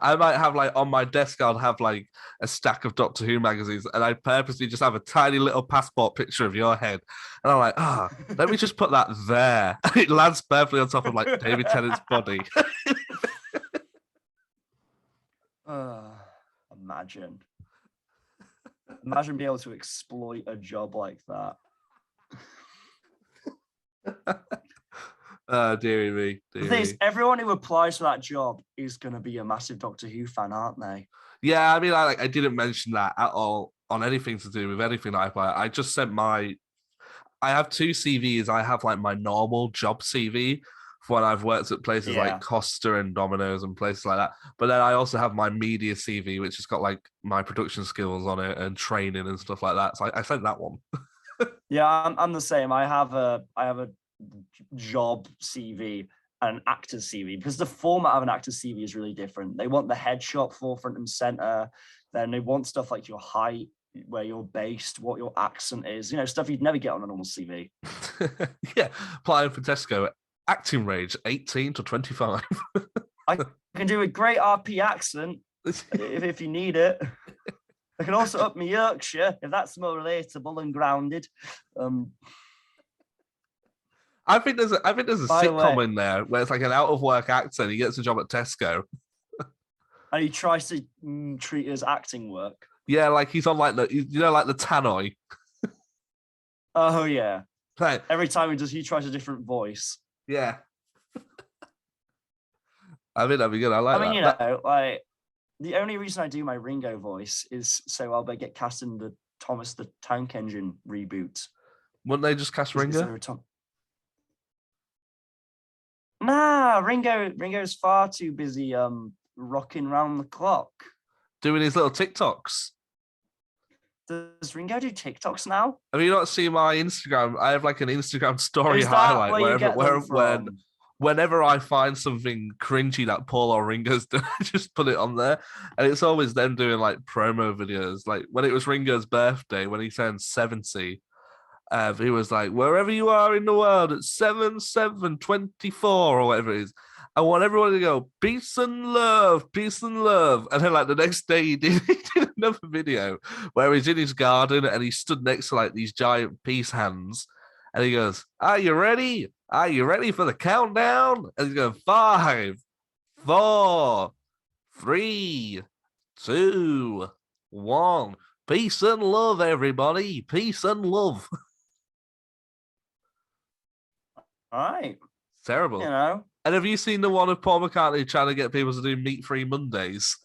I might have like on my desk, I'll have like a stack of Doctor Who magazines, and I purposely just have a tiny little passport picture of your head, and I'm like, let me just put that there. It lands perfectly on top of like David Tennant's body. Imagine being able to exploit a job like that. Dearie me. The thing is, everyone who applies for that job is going to be a massive Doctor Who fan, aren't they? Yeah, I mean, I didn't mention that at all on anything to do with anything that I apply. I just sent I have two CVs. I have like my normal job CV for when I've worked at places like Costa and Domino's and places like that. But then I also have my media CV, which has got like my production skills on it and training and stuff like that. So I sent that one. Yeah, I'm the same. I have a job CV and an actor's CV, because the format of an actor's CV is really different. They want the headshot forefront and center. Then they want stuff like your height, where you're based, what your accent is, stuff you'd never get on a normal CV. Yeah, applying for Tesco, acting range 18 to 25. I can do a great RP accent if you need it. I can also up my Yorkshire if that's more relatable and grounded. I think there's a By the sitcom way- in there where it's like an out of work actor and he gets a job at Tesco. And he tries to treat it as acting work. Yeah, like he's on like the like the tannoy. Oh yeah. Like, Every time he tries a different voice. yeah. I think that'd be good. I like I mean, that. you know, like the only reason I do my Ringo voice is so I'll get cast in the Thomas the Tank Engine reboot. Wouldn't they just cast Is Ringo? there a Nah, Ringo's far too busy rocking round the clock. Doing his little TikToks. Does Ringo do TikToks now? Have you not seen my Instagram? I have like an Instagram story Is that highlight where you get them from? whenever I find something cringy that Paul or Ringo's done, I just put it on there. And it's always them doing like promo videos. Like when it was Ringo's birthday, when he turned 70, he was like, wherever you are in the world at 7/7/24 or whatever it is, I want everyone to go, peace and love, peace and love. And then like the next day he did another video where he's in his garden and he stood next to like these giant peace hands. And he goes, are you ready? Are you ready for the countdown? And he's going, 5, 4, 3, 2, 1. Peace and love, everybody. Peace and love. All right. Terrible. You know. And have you seen the one of Paul McCartney trying to get people to do meat-free Mondays?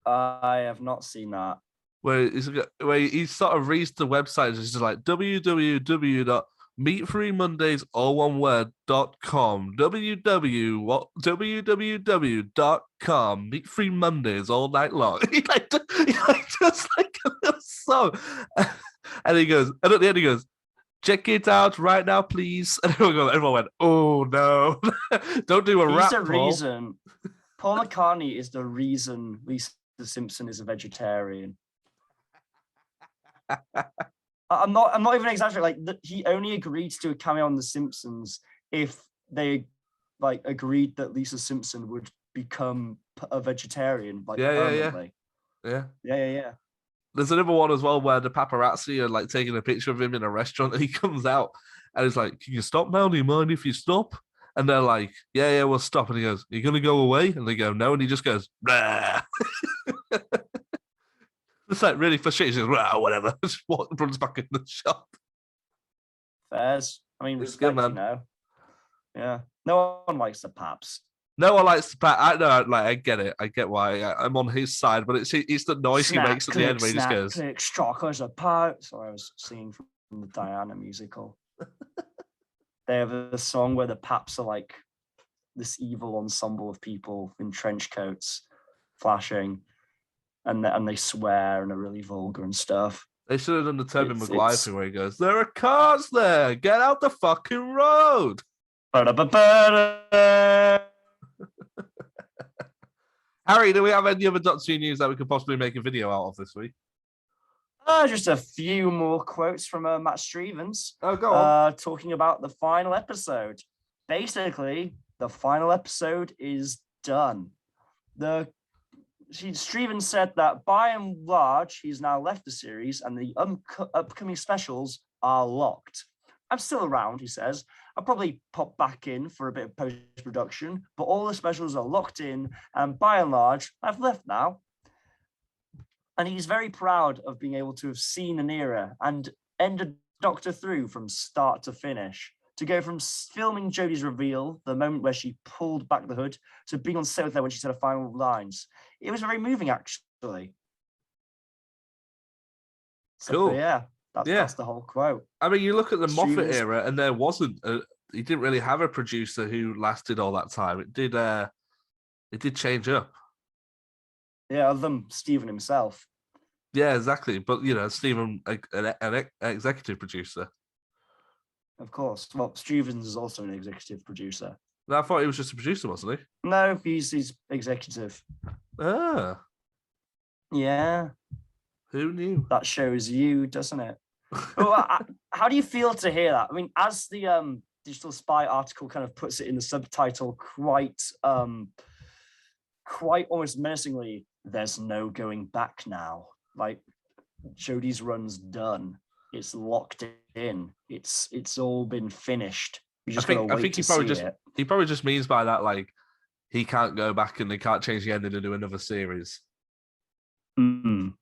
I have not seen that. Where he sort of reads the website and it's just like www.meatfreemondays, all one word.com, www.com, meat-free Mondays all night long. he just like a little song. And he goes, and at the end he goes, check it out right now, please. And everyone went, oh no. Don't do a He's rap, the Paul. reason. Paul McCartney is the reason Lisa Simpson is a vegetarian. I'm not even exaggerating. Like he only agreed to do a cameo on The Simpsons if they like agreed that Lisa Simpson would become a vegetarian. Like permanently. Yeah. Yeah. There's another one as well where the paparazzi are like taking a picture of him in a restaurant and he comes out and he's like, can you stop now? Do you mind if you stop? And they're like, yeah, we'll stop. And he goes, are you going to go away? And they go, no. And he just goes, rah. It's like really frustrating. He says, rah, whatever. Just runs back in the shop. Fairs. I mean, It's respect, good, man. you know. Yeah. No one likes the paps. No one likes the pat. I know, like, I get it. I get why I'm on his side, but it's the noise Snap, he makes at the end where he just snap, goes, click, strockers apart. Sorry, I was singing from the Diana musical. They have a song where the paps are like this evil ensemble of people in trench coats, flashing, and they swear and are really vulgar and stuff. they should have done the Tobey It's- Maguire it's- thing where he goes, there are cars there. Get out the fucking road. Ba-da-ba-ba-da. Harry, do we have any other Doctor Who news that we could possibly make a video out of this week? Just a few more quotes from Matt Stevens. Oh, go on. Talking about the final episode. Basically, the final episode is done. Stevens said that by and large, he's now left the series and the upcoming specials are locked. I'm still around, he says. I'll probably pop back in for a bit of post-production, but all the specials are locked in, and by and large, I've left now. And he's very proud of being able to have seen an era and ended Doctor through from start to finish. To go from filming Jodie's reveal, the moment where she pulled back the hood, to being on set with her when she said her final lines. It was very moving, actually. So, Cool. yeah, that's the whole quote. I mean, you look at the Moffat Stevens- era, and there wasn't. He didn't really have a producer who lasted all that time. It did change up. Yeah, other than Stephen himself. Yeah, exactly. But you know, Stephen, an executive producer. Of course. Well, Stevens is also an executive producer. I thought he was just a producer, wasn't he? No, he's executive. Ah, Yeah, who knew? that shows you, doesn't it? Well, how do you feel to hear that? I mean, as the Digital Spy article kind of puts it in the subtitle, quite almost menacingly, there's no going back now. Like, Jodie's run's done. it's locked in. It's all been finished. You just I gotta wait think to see it. he probably just means by that like he can't go back and they can't change the ending and do another series. Mm.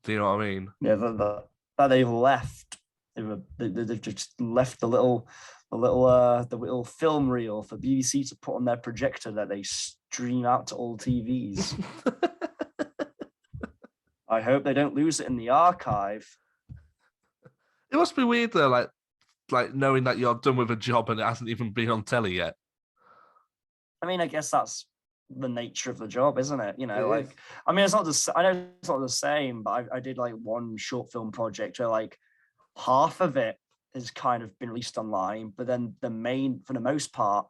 Do you know what I mean? Yeah, that they've left. They've just left the little film reel for BBC to put on their projector that they stream out to all TVs. I hope they don't lose it in the archive. It must be weird though, like knowing that you're done with a job and it hasn't even been on telly yet. I mean, I guess that's the nature of the job, isn't it? You know, It like is. I mean, I know it's not the same, but I did like one short film project where like half of it has kind of been released online, but then for the most part,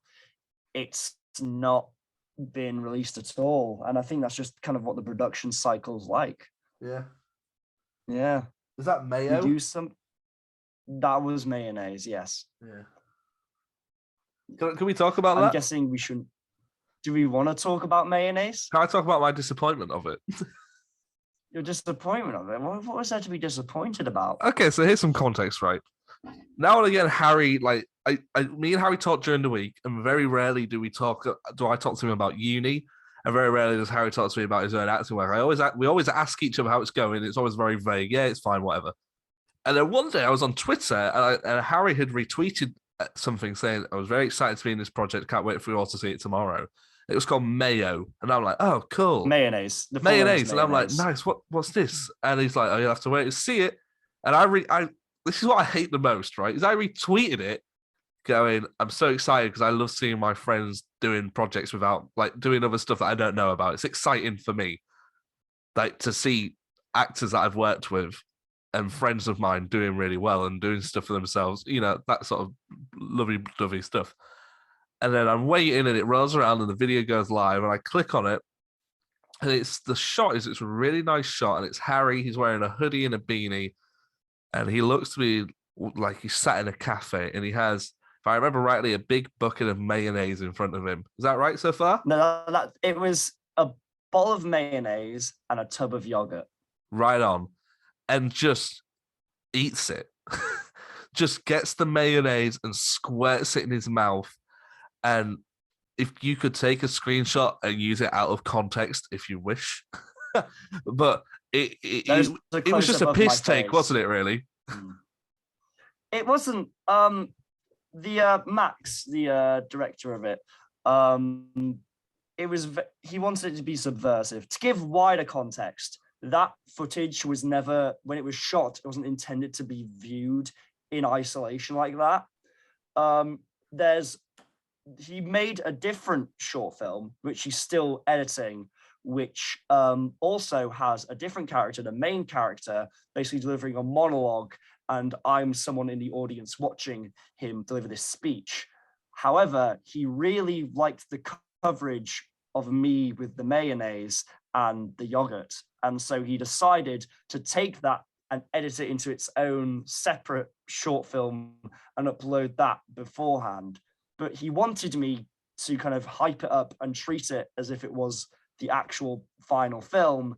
it's not been released at all. And I think that's just kind of what the production cycle's like. Yeah. Yeah. Is that You mayo? do some. That was mayonnaise, yes. Yeah. Can we talk about I'm that? guessing we shouldn't. Do we want to talk about mayonnaise? Can I talk about my disappointment of it? Your disappointment of it? What was there to be disappointed about? Okay, so here's some context, right? Now and again, Harry, like me and Harry talk during the week, and very rarely do I talk to him about uni, and very rarely does Harry talk to me about his own acting work. We always ask each other how it's going. It's always very vague. Yeah, it's fine, whatever. And then one day I was on Twitter, and Harry had retweeted something saying, "I was very excited to be in this project. Can't wait for you all to see it tomorrow." It was called Mayo, and I'm like, "Oh, cool, Mayonnaise." The full mayonnaise." name's And I'm like, mayonnaise. "Nice. What's this?" And he's like, "Oh, you'll have to wait to see it." And I this is what I hate the most, right? Is I retweeted it, going, "I'm so excited because I love seeing my friends doing projects without like doing other stuff that I don't know about. It's exciting for me, like to see actors that I've worked with and friends of mine doing really well and doing stuff for themselves, you know, that sort of lovey-dovey stuff." And then I'm waiting and it rolls around and the video goes live and I click on it and it's a really nice shot and it's Harry. He's wearing a hoodie and a beanie and he looks to be like he's sat in a cafe and he has, if I remember rightly, a big bucket of mayonnaise in front of him. Is that right so far? No, it was a bowl of mayonnaise and a tub of yogurt. Right on. And just eats it. Just gets the mayonnaise and squirts it in his mouth. And if you could take a screenshot and use it out of context, if you wish, but it was just a piss take, wasn't it? Really? It wasn't. Max, the director of it, it was. He wanted it to be subversive. To give wider context, that footage was never, when it was shot, it wasn't intended to be viewed in isolation like that. He made a different short film, which he's still editing, which also has a different character, the main character, basically delivering a monologue, and I'm someone in the audience watching him deliver this speech. However, he really liked the coverage of me with the mayonnaise and the yogurt, and so he decided to take that and edit it into its own separate short film and upload that beforehand. But he wanted me to kind of hype it up and treat it as if it was the actual final film.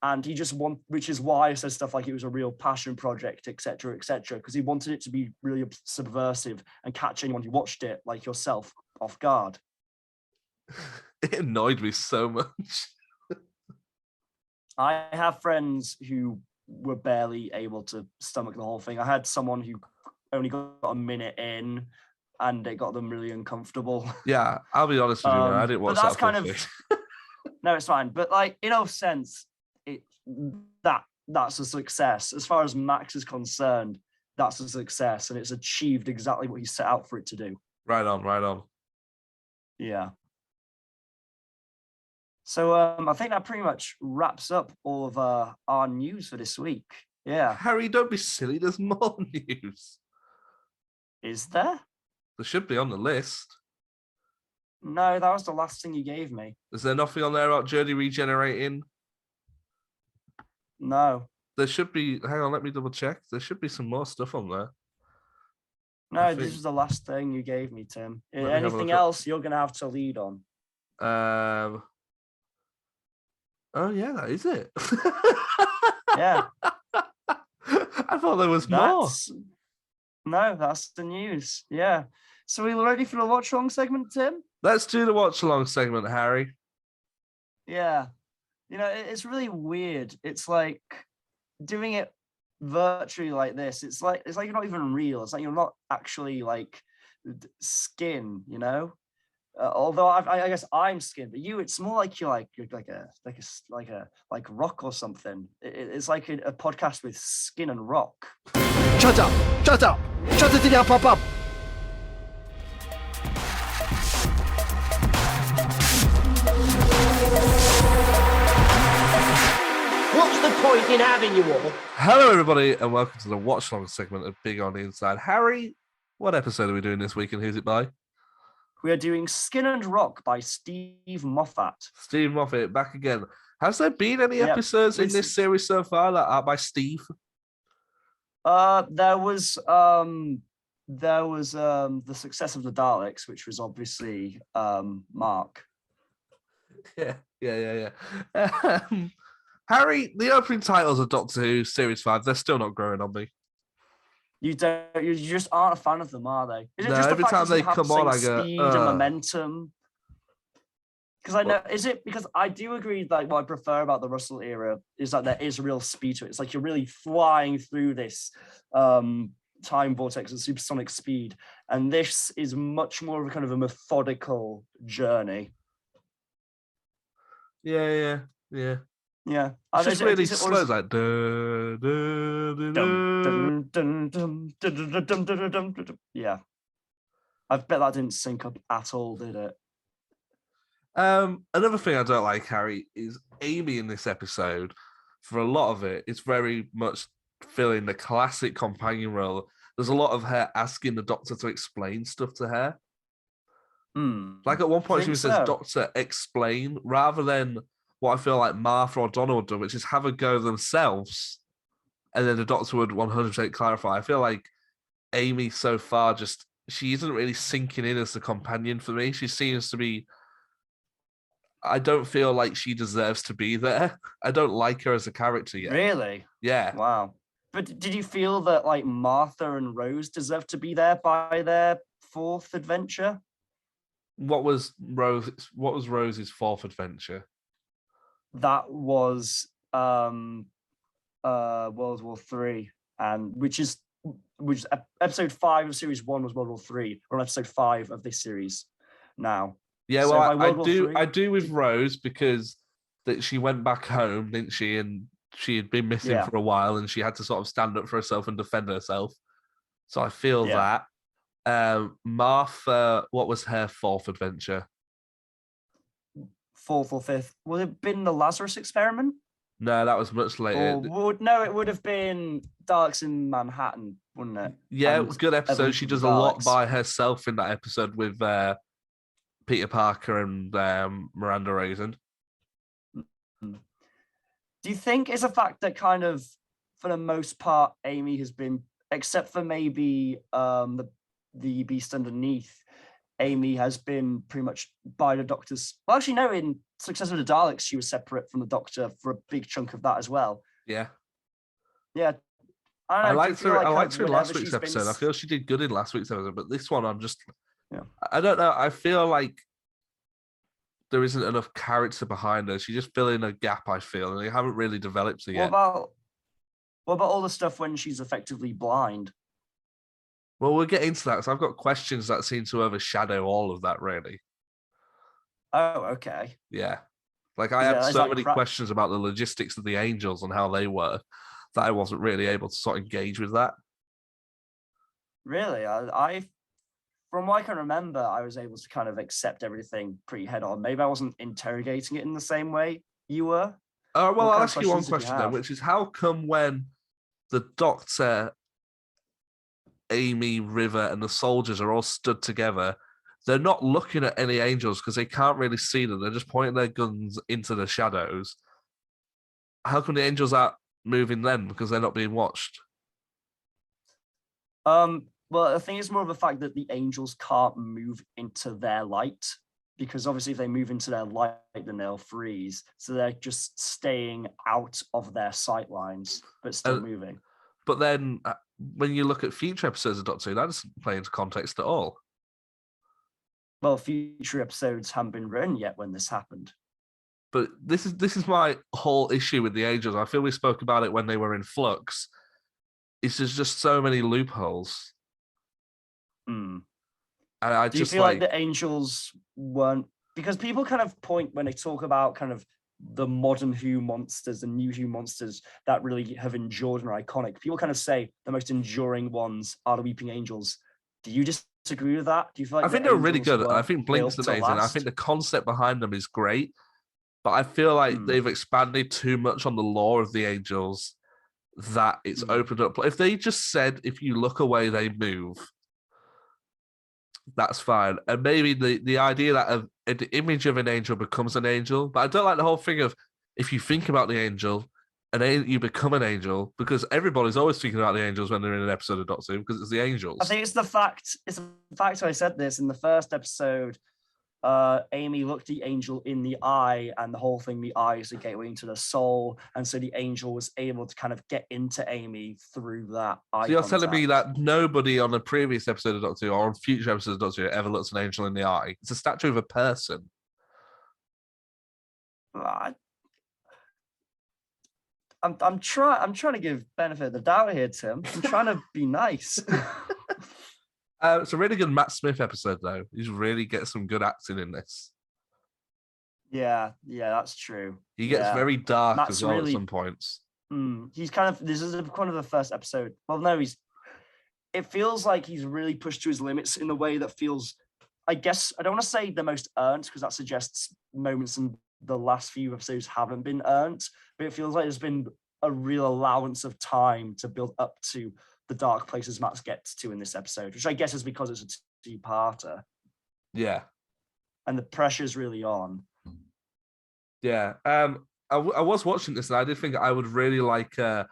And he just which is why I said stuff like it was a real passion project, etc., because he wanted it to be really subversive and catch anyone who watched it, like yourself, off guard. It annoyed me so much. I have friends who were barely able to stomach the whole thing. I had someone who only got a minute in, and it got them really uncomfortable. Yeah, I'll be honest with you, man. I didn't watch that kind whole of thing. No, it's fine. But like, in a sense, that's a success. As far as Max is concerned, that's a success, and it's achieved exactly what he set out for it to do. Right on. Yeah. So I think that pretty much wraps up all of our news for this week. Yeah. Harry, don't be silly. There's more news. Is there? There should be on the list. No, that was the last thing you gave me. Is there nothing on there about JODIE regenerating? No. There should be. Hang on, let me double check. There should be some more stuff on there. No, this is the last thing you gave me, Tim. Let me have a Anything look else, you're going to have to lead on. Oh, yeah, that is it. Yeah. I thought there was more. That's the news. Yeah. So are we ready for the watch along segment, Tim? Let's do the watch along segment, Harry. Yeah. You know, it's really weird. It's like doing it virtually like this. It's like you're not even real. It's like you're not actually like skin, you know? Although I guess I'm skin, but it's more like you're like rock or something. It's like a podcast with skin and rock. Shut up! Shut up! Shut it down, pop up! What's the point in having you all? Hello, everybody, and welcome to the watch along segment of Big on the Inside. Harry, what episode are we doing this week, and who's it by? We are doing Skin and Rock by Steve Moffat. Steve Moffat, back again. Has there been any episodes in this series so far that are by Steve? There was the Success of the Daleks, which was obviously Mark. Yeah. Harry, the opening titles of Doctor Who Series 5, they're still not growing on me. You just aren't a fan of them, are they? Is it No, just every time they come on, I go, speed and momentum? Because I know, is it because I do agree, like, what I prefer about the Russell era is that there is real speed to it. It's like you're really flying through this time vortex at supersonic speed. And this is much more of a kind of a methodical journey. Yeah. Yeah. It's just really slow, it's like... Yeah. I bet that didn't sync up at all, did it? Another thing I don't like, Harry, is Amy in this episode. For a lot of it, it's very much filling the classic companion role. There's a lot of her asking the Doctor to explain stuff to her. Like at one point, she says, "Doctor, explain," rather than what I feel like Martha or Donna would do, which is have a go themselves, and then the Doctor would 100% clarify. I feel like Amy so far she isn't really sinking in as the companion for me. She seems to be. I don't feel like she deserves to be there. I don't like her as a character yet. Really? Yeah. Wow. But did you feel that like Martha and Rose deserve to be there by their fourth adventure? What was Rose's fourth adventure? That was World War III, and which episode 5 of series 1 was World War III. We're on episode 5 of this series now. Yeah, so well, I do with Rose because that she went back home, didn't she? And she had been missing for a while, and she had to sort of stand up for herself and defend herself. So I feel that. Martha, what was her fourth adventure? Fourth or fifth? Would it have been the Lazarus experiment? No, that was much later. It would have been Daleks in Manhattan, wouldn't it? Yeah, it was a good episode. She does a lot by herself in that episode with Peter Parker and Miranda Raisin. Do you think it's a fact that kind of, for the most part, Amy has been, except for maybe the Beast Underneath, Amy has been pretty much by the Doctor's... Well, actually, no, in Success of the Daleks, she was separate from the Doctor for a big chunk of that as well. Yeah. Yeah. I liked her in last week's episode. I feel she did good in last week's episode, but this one, I'm just... Yeah. I don't know. I feel like there isn't enough character behind her. She's just filling a gap, I feel, and they haven't really developed it yet. What about all the stuff when she's effectively blind? Well, we'll get into that. So I've got questions that seem to overshadow all of that, really. Oh, okay. Yeah. Like I had so many questions about the logistics of the Angels and how they were that I wasn't really able to sort of engage with that. Really? I from what I can remember, I was able to kind of accept everything pretty head on. Maybe I wasn't interrogating it in the same way you were. Well, I'll ask you one question then, which is how come when the Doctor, Amy, River, and the soldiers are all stood together, they're not looking at any angels because they can't really see them. They're just pointing their guns into the shadows. How come the angels aren't moving then? Because they're not being watched. Well, I think it's more of a fact that the angels can't move into their light, because obviously if they move into their light, then they'll freeze. So they're just staying out of their sight lines, but still moving. But then when you look at future episodes of Doctor Who, that doesn't play into context at all. Well, future episodes haven't been written yet when this happened. But this is my whole issue with the Angels. I feel we spoke about it when they were in flux. It's just so many loopholes. Hmm. And I Do you just feel like the Angels weren't, because people kind of point when they talk about kind of the modern Who monsters, the new Who monsters that really have endured and are iconic. People kind of say the most enduring ones are the Weeping Angels. Do you disagree with that? Do you feel like I think they're really good. I think Blink's built to amazing. I last? think the concept behind them is great. But I feel like they've expanded too much on the lore of the Angels that it's opened up. If they just said, if you look away, they move, that's fine. And maybe the idea that the image of an angel becomes an angel. But I don't like the whole thing of if you think about the angel, you become an angel, because everybody's always thinking about the angels when they're in an episode of Doctor Who, because it's the angels. I think it's the fact I said this in the first episode. Amy looked the angel in the eye, and the whole thing, the eye is a gateway into the soul, and so the angel was able to kind of get into Amy through that eye. So you're telling me that nobody on a previous episode of Doctor Who or on future episodes of Doctor Who ever looks an angel in the eye? It's a statue of a person. I'm trying to give benefit of the doubt here, Tim. I'm trying to be nice. It's a really good Matt Smith episode, though. He's really gets some good acting in this. Yeah, that's true. He gets very dark Matt's as well really, at some points. He's kind of, this is kind of the first episode. Well, no, it feels like he's really pushed to his limits in a way that feels, I guess, I don't want to say the most earned, because that suggests moments in the last few episodes haven't been earned, but it feels like there's been a real allowance of time to build up to the dark places Matt gets to in this episode, which I guess is because it's a two-parter. Yeah. And the pressure's really on. Yeah. I was watching this and I did think I would really like an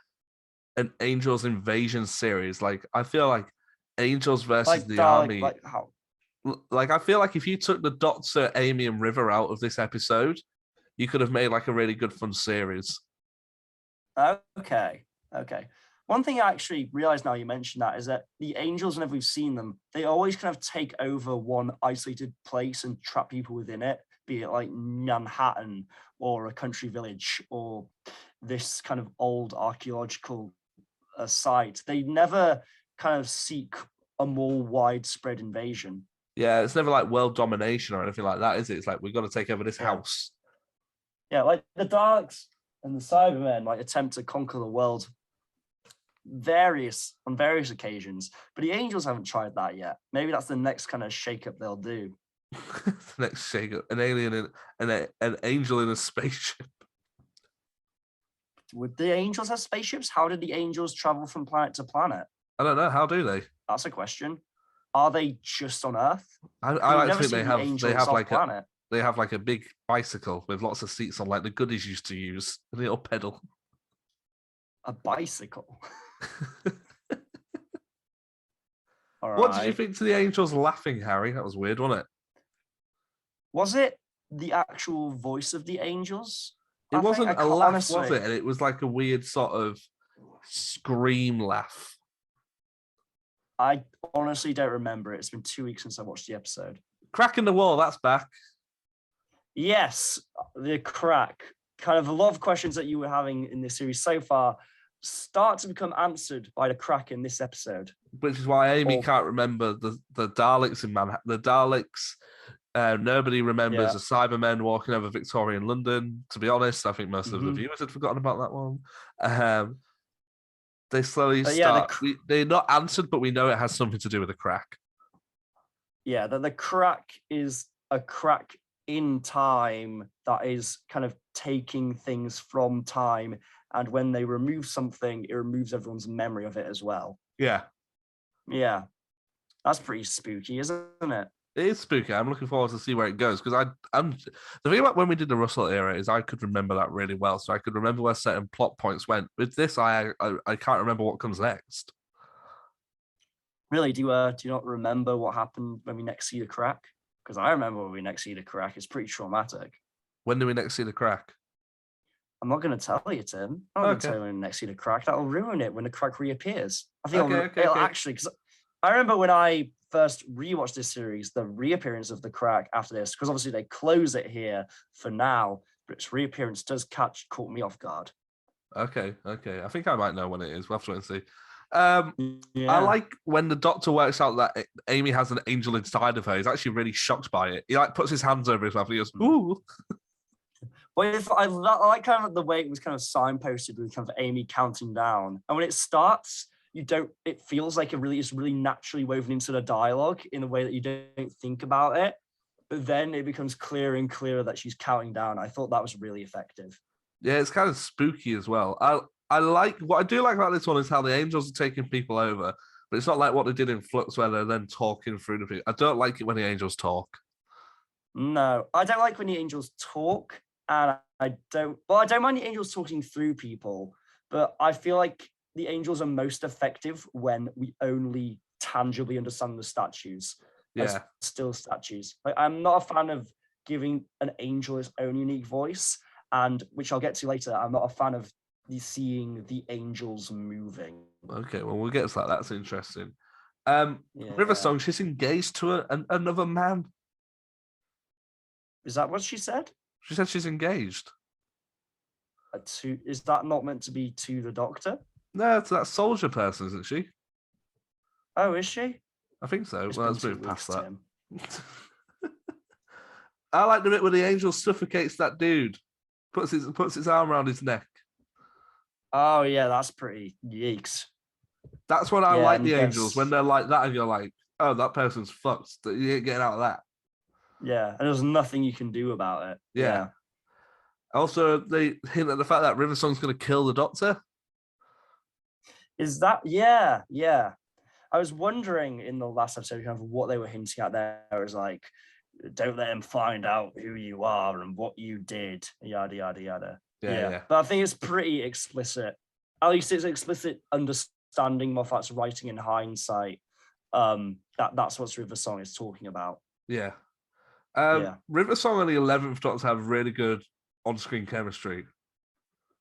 Angels Invasion series. Like, I feel like Angels versus Like the dark, Army. like how? Like, I feel like if you took the Doctor, Amy, and River out of this episode, you could have made like a really good fun series. Okay. One thing I actually realized now you mentioned that is that the Angels, whenever we've seen them, they always kind of take over one isolated place and trap people within it, be it like Manhattan or a country village or this kind of old archaeological site. They never kind of seek a more widespread invasion. Yeah, it's never like world domination or anything like that, is it? It's like, we've got to take over this house. Yeah, like the Darks and the Cybermen like attempt to conquer the world on various occasions, but the Angels haven't tried that yet. Maybe that's the next kind of shake-up they'll do. The next shake-up, an alien and an angel in a spaceship. Would the Angels have spaceships? How did the Angels travel from planet to planet? I don't know. How do they? That's a question. Are they just on Earth? I like to think they have like a big bicycle with lots of seats on, like the goodies used to use, a little pedal. A bicycle. What did you think to the Angels laughing, Harry? That was weird, wasn't it? Was it the actual voice of the Angels? It wasn't a laugh, honestly, was it? And it was like a weird sort of scream laugh. I honestly don't remember it. It's been 2 weeks since I watched the episode. Crack in the wall, that's back. Yes, the crack. Kind of a lot of questions that you were having in this series so far start to become answered by the crack in this episode. Which is why Amy can't remember the Daleks in Manhattan. The Daleks, nobody remembers the Cybermen walking over Victorian London. To be honest, I think most of the viewers had forgotten about that one. They slowly start. They're not answered, but we know it has something to do with the crack. Yeah, that the crack is a crack in time that is kind of taking things from time, and when they remove something, it removes everyone's memory of it as well. Yeah, that's pretty spooky, isn't it? It is spooky. I'm looking forward to see where it goes, because I'm the thing about when we did the Russell era is I could remember that really well, so I could remember where certain plot points went. With this, I can't remember what comes next. Really, do you not remember what happened when we next see the crack? Because I remember when we next see the crack. It's pretty traumatic. When do we next see the crack? I'm not going to tell you, Tim. I'm not going to Okay. tell you when you next see the crack. That'll ruin it when the crack reappears. I think Okay, it'll okay. actually, because I remember when I first rewatched this series, the reappearance of the crack after this, because obviously they close it here for now, but its reappearance does caught me off guard. Okay. I think I might know when it is. We'll have to wait and see. Yeah. I like when the Doctor works out that Amy has an angel inside of her. He's actually really shocked by it. He like puts his hands over his mouth and he goes, "Ooh." Well, I like kind of the way it was kind of signposted with kind of Amy counting down, and when it starts, it feels like it's really naturally woven into the dialogue in a way that you don't think about it, but then it becomes clearer and clearer that she's counting down. I thought that was really effective. Yeah, it's kind of spooky as well. I like what I do like about this one is how the angels are taking people over, but it's not like what they did in Flux where they're then talking through the people. I don't like it when the angels talk. No, I don't like when the angels talk, and I don't mind the angels talking through people, but I feel like the angels are most effective when we only tangibly understand the statues as still statues. Like, I'm not a fan of giving an angel its own unique voice, and which I'll get to later. I'm not a fan of seeing the angels moving. Okay, well, we'll get to that. That's interesting. River Song, she's engaged to another man. Is that what she said? She said she's engaged. Is that not meant to be to the Doctor? No, it's that soldier person, isn't she? Oh, is she? I think so. It's Well, been let's 2 move past weeks, that. Tim. I like the bit where the angel suffocates that dude, puts his arm around his neck. Oh yeah, that's pretty yikes. That's when I like the angels, yes. when they're like that and you're like, oh, that person's fucked. You ain't getting out of that. Yeah, and there's nothing you can do about it. Yeah. Also, they hint at the fact that River Song's going to kill the Doctor. Is that? Yeah. I was wondering in the last episode kind of what they were hinting at there. It was like, don't let him find out who you are and what you did, yada, yada, yada. Yeah. But I think it's pretty explicit. At least it's explicit understanding Moffat's writing in hindsight. That's what River Song is talking about. Yeah. River Song and the 11th Doctor have really good on-screen chemistry.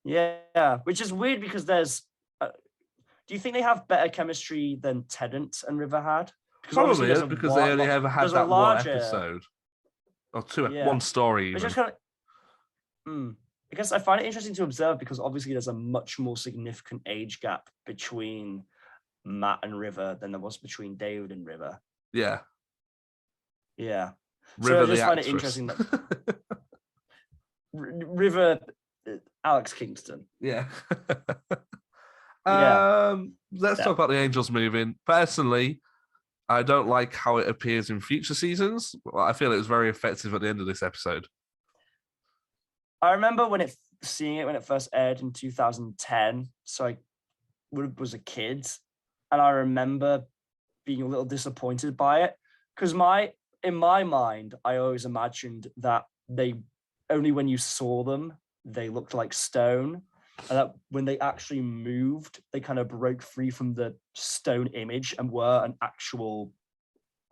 Yeah, which is weird because there's... do you think they have better chemistry than Tennant and River had? Probably is, because they only ever had that one episode. Or one story even. It's just kind of... I guess I find it interesting to observe because obviously there's a much more significant age gap between Matt and River than there was between David and River. Yeah. So I just find it interesting that River, Alex Kingston. Yeah. Let's talk about the angels moving. Personally, I don't like how it appears in future seasons. I feel it was very effective at the end of this episode. I remember seeing it when it first aired in 2010. So I was a kid, and I remember being a little disappointed by it because in my mind, I always imagined that they only when you saw them, they looked like stone, and that when they actually moved, they kind of broke free from the stone image and were an actual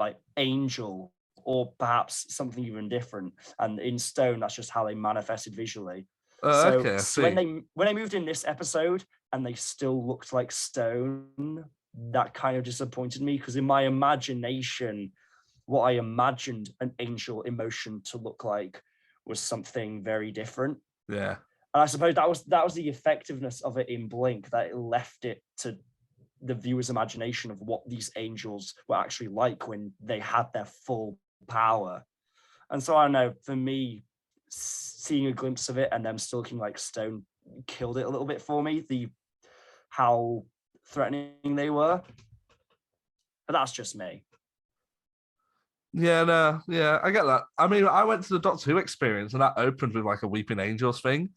like angel. Or perhaps something even different. And in stone, that's just how they manifested visually. So when they moved in this episode and they still looked like stone, that kind of disappointed me because in my imagination, what I imagined an angel emotion to look like was something very different. Yeah. And I suppose that was the effectiveness of it in Blink, that it left it to the viewer's imagination of what these angels were actually like when they had their full power. And so I don't know, for me, seeing a glimpse of it and them still looking like stone killed it a little bit for me, how threatening they were. But that's just me. Yeah, I get that. I mean, I went to the Doctor Who experience and that opened with like a Weeping Angels thing.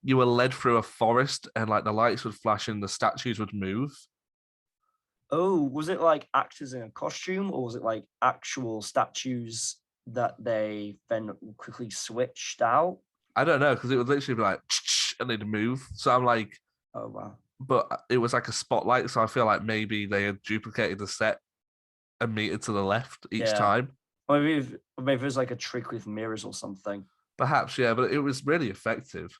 You were led through a forest and like the lights would flash and the statues would move. Oh, was it like actors in a costume or was it like actual statues that they then quickly switched out? I don't know, because it would literally be like, and they'd move. So I'm like, oh, wow. But it was like a spotlight. So I feel like maybe they had duplicated the set a meter to the left each time. Or maybe it was like a trick with mirrors or something. Perhaps, yeah, but it was really effective.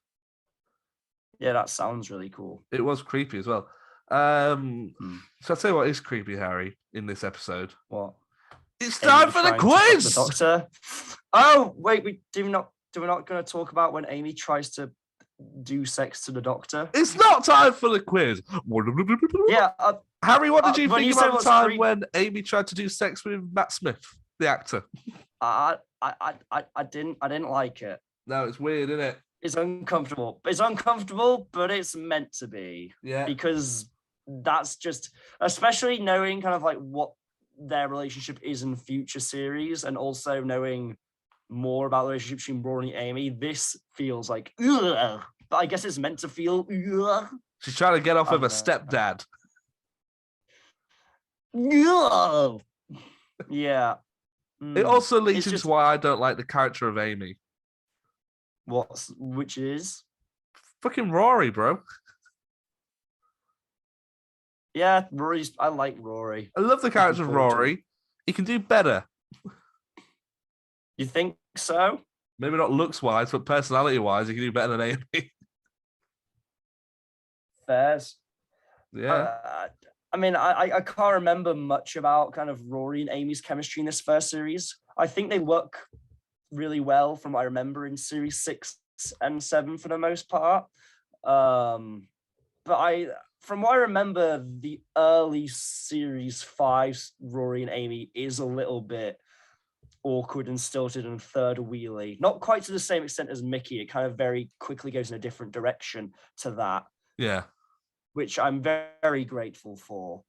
Yeah, that sounds really cool. It was creepy as well. So I'll tell you what is creepy, Harry, in this episode. What? It's Amy time for the trying to fuck quiz! The doctor. Oh, wait, we're not going to talk about when Amy tries to do sex to the doctor? It's not time for the quiz. Yeah. Harry, what did you when think you said about the what's time creep- when Amy tried to do sex with Matt Smith, the actor? I didn't like it. No, it's weird, isn't it? It's uncomfortable. It's uncomfortable, but it's meant to be. Yeah. Because that's just, especially knowing kind of like what their relationship is in future series, and also knowing more about the relationship between Rory and Amy, this feels like, ugh. But I guess it's meant to feel, ugh. She's trying to get off with a know. stepdad. Ugh. Yeah. It also leads It's into just- why I don't like the character of Amy. Which is? Fucking Rory, bro. Yeah, I like Rory. I love the character of forward to Rory. He can do better. You think so? Maybe not looks wise, but personality wise, he can do better than Amy. Fairs. Yeah. I mean, I can't remember much about kind of Rory and Amy's chemistry in this first series. I think they work really well from what I remember in series 6 and 7 for the most part. But from what I remember, the early series 5 Rory and Amy is a little bit awkward and stilted and third wheelie. Not quite to the same extent as Mickey. It kind of very quickly goes in a different direction to that, Yeah. which I'm very grateful for,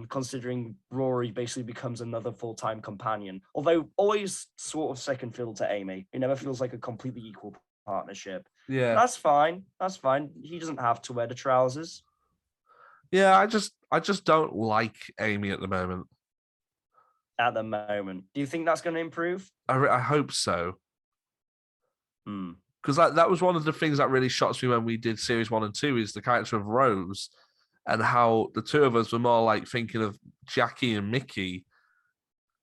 considering Rory basically becomes another full-time companion, although always sort of second fiddle to Amy. It never feels like a completely equal partnership. Yeah. That's fine. He doesn't have to wear the trousers. Yeah, I just don't like Amy at the moment. At the moment. Do you think that's going to improve? I hope so. Hmm. Because that was one of the things that really shocks me when we did series 1 and 2 is the character of Rose and how the two of us were more like thinking of Jackie and Mickey,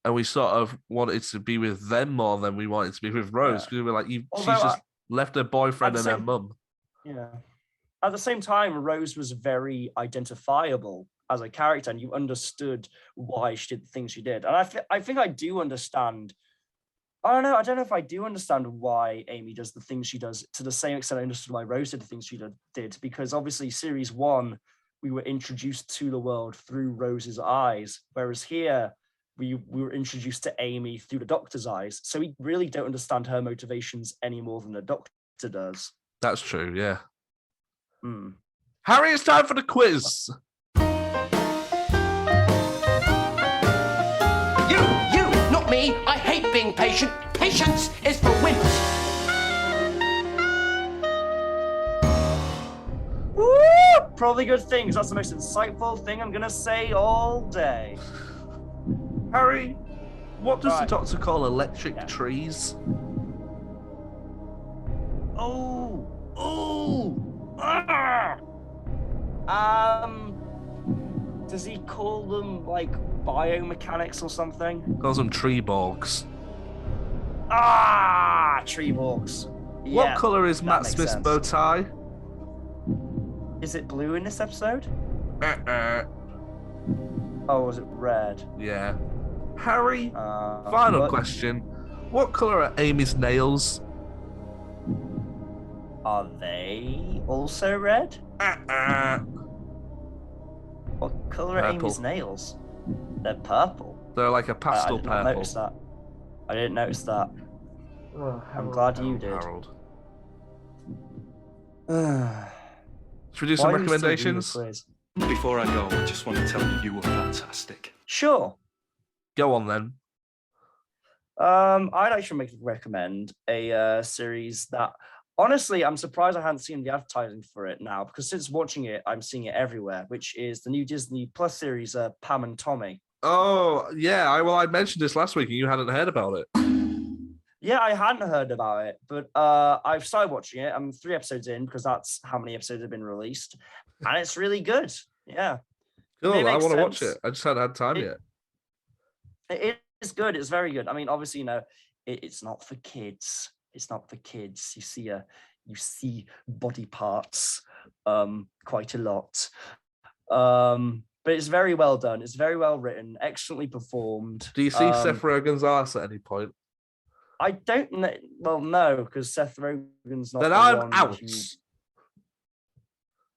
and we sort of wanted to be with them more than we wanted to be with Rose, because we were like, she's just left her boyfriend and her mum. Yeah. At the same time, Rose was very identifiable as a character, and you understood why she did the things she did. And I think I do understand. I don't know if I do understand why Amy does the things she does to the same extent I understood why Rose did the things she did, because obviously series 1, we were introduced to the world through Rose's eyes, whereas here we were introduced to Amy through the Doctor's eyes. So we really don't understand her motivations any more than the Doctor does. That's true, yeah. Hmm. Harry, it's time for the quiz. You, not me. I hate being patient. Patience is for wimps. Woo! Probably good things. That's the most insightful thing I'm gonna say all day. Harry, what does the Right. Doctor call electric trees? Does he call them like biomechanics or something? Calls them tree borgs. Tree walks. What colour is that Matt makes Smith's sense. bow tie? Is it blue in this episode? Oh, was it red? Yeah. Harry, Final final question. What colour are Amy's nails? Are they also red? What color are Purple. Amy's nails? They're purple. They're like a I pastel did not purple. notice that. I didn't notice that. Oh, I'm glad you did. Harold. Why Should we do some are you still doing the recommendations? quiz? Before I go, I just want to tell you you were fantastic. Sure. Go on then. I'd actually recommend a series that, honestly, I'm surprised I hadn't seen the advertising for it now, because since watching it, I'm seeing it everywhere, which is the new Disney Plus series, Pam and Tommy. Oh, yeah. I mentioned this last week and you hadn't heard about it. Yeah, I hadn't heard about it, but I've started watching it. I'm 3 episodes in because that's how many episodes have been released, and it's really good. Yeah. Cool. It I makes want to watch sense. it. I just hadn't had time It- yet. It is good. It's very good. I mean, obviously, it's not for kids. it's not for kids. You see body parts quite a lot. But it's very well done. It's very well written, excellently performed. Do you see Seth Rogen's ass at any point? I don't know. Well, no, because Seth Rogen's not Then the I'm one out.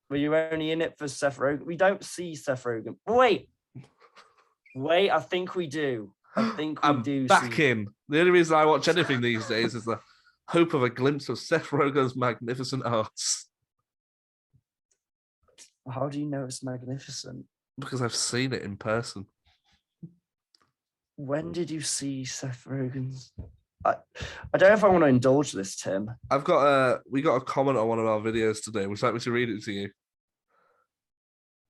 Were you only in it for Seth Rogen? We don't see Seth Rogen. Wait, I think we do. I'm back in. The only reason I watch anything these days is the hope of a glimpse of Seth Rogen's magnificent arts. How do you know it's magnificent? Because I've seen it in person. When did you see Seth Rogen's? I don't know if I want to indulge this, Tim. We got a comment on one of our videos today. Would you like me to read it to you?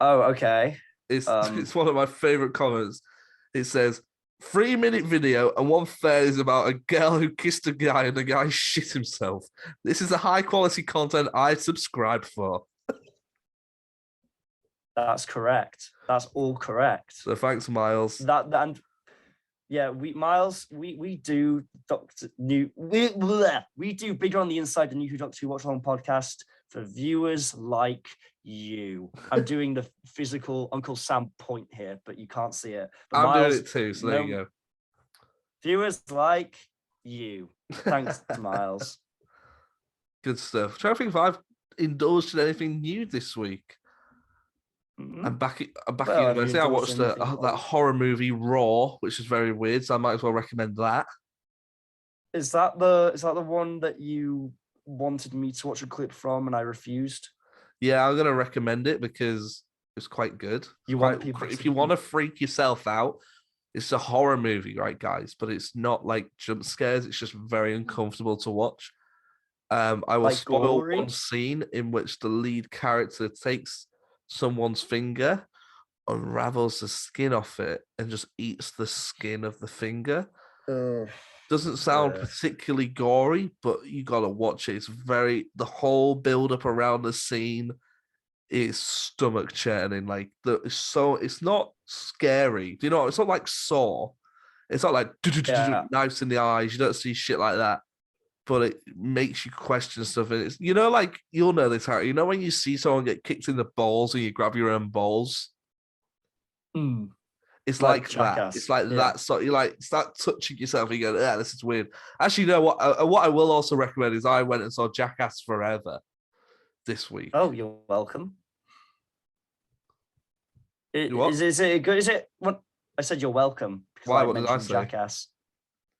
Oh, okay. It's one of my favorite comments. It says, 3-minute video and one third is about a girl who kissed a guy and the guy shit himself. This is the high quality content I subscribe for. That's correct. That's all correct. So thanks, Miles. Miles, we do we do Bigger on the Inside, the New Who Doctor Who Watch Along podcast for viewers like you. I'm doing the physical Uncle Sam point here, but you can't see it. But I'm Miles, doing it too, so there you go. Viewers like you. Thanks, Miles. Good stuff. I'm trying to think if I've indulged in anything new this week. I'm back in university. I watched that horror movie Raw, which is very weird, so I might as well recommend that. Is that the one that you wanted me to watch a clip from and I refused? Yeah, I'm gonna recommend it because it's quite good. If you want to freak yourself out, it's a horror movie, right, guys? But it's not like jump scares, it's just very uncomfortable to watch. I will spoil one scene in which the lead character takes someone's finger, unravels the skin off it, and just eats the skin of the finger. Doesn't sound particularly gory, but you gotta watch it. It's the whole build up around the scene is stomach churning. Like it's not scary. Do you know? It's not like Saw. It's not like knives in the eyes. You don't see shit like that. But it makes you question stuff. And it's, like, you'll know this, Harry. You know when you see someone get kicked in the balls and you grab your own balls? It's like that. It's like that. So you like start touching yourself and you go, this is weird. Actually, you know what? What I will also recommend is I went and saw Jackass Forever this week. Oh, you're welcome. Is it good? Is it what I said? You're welcome. Why? What did I say? Jackass.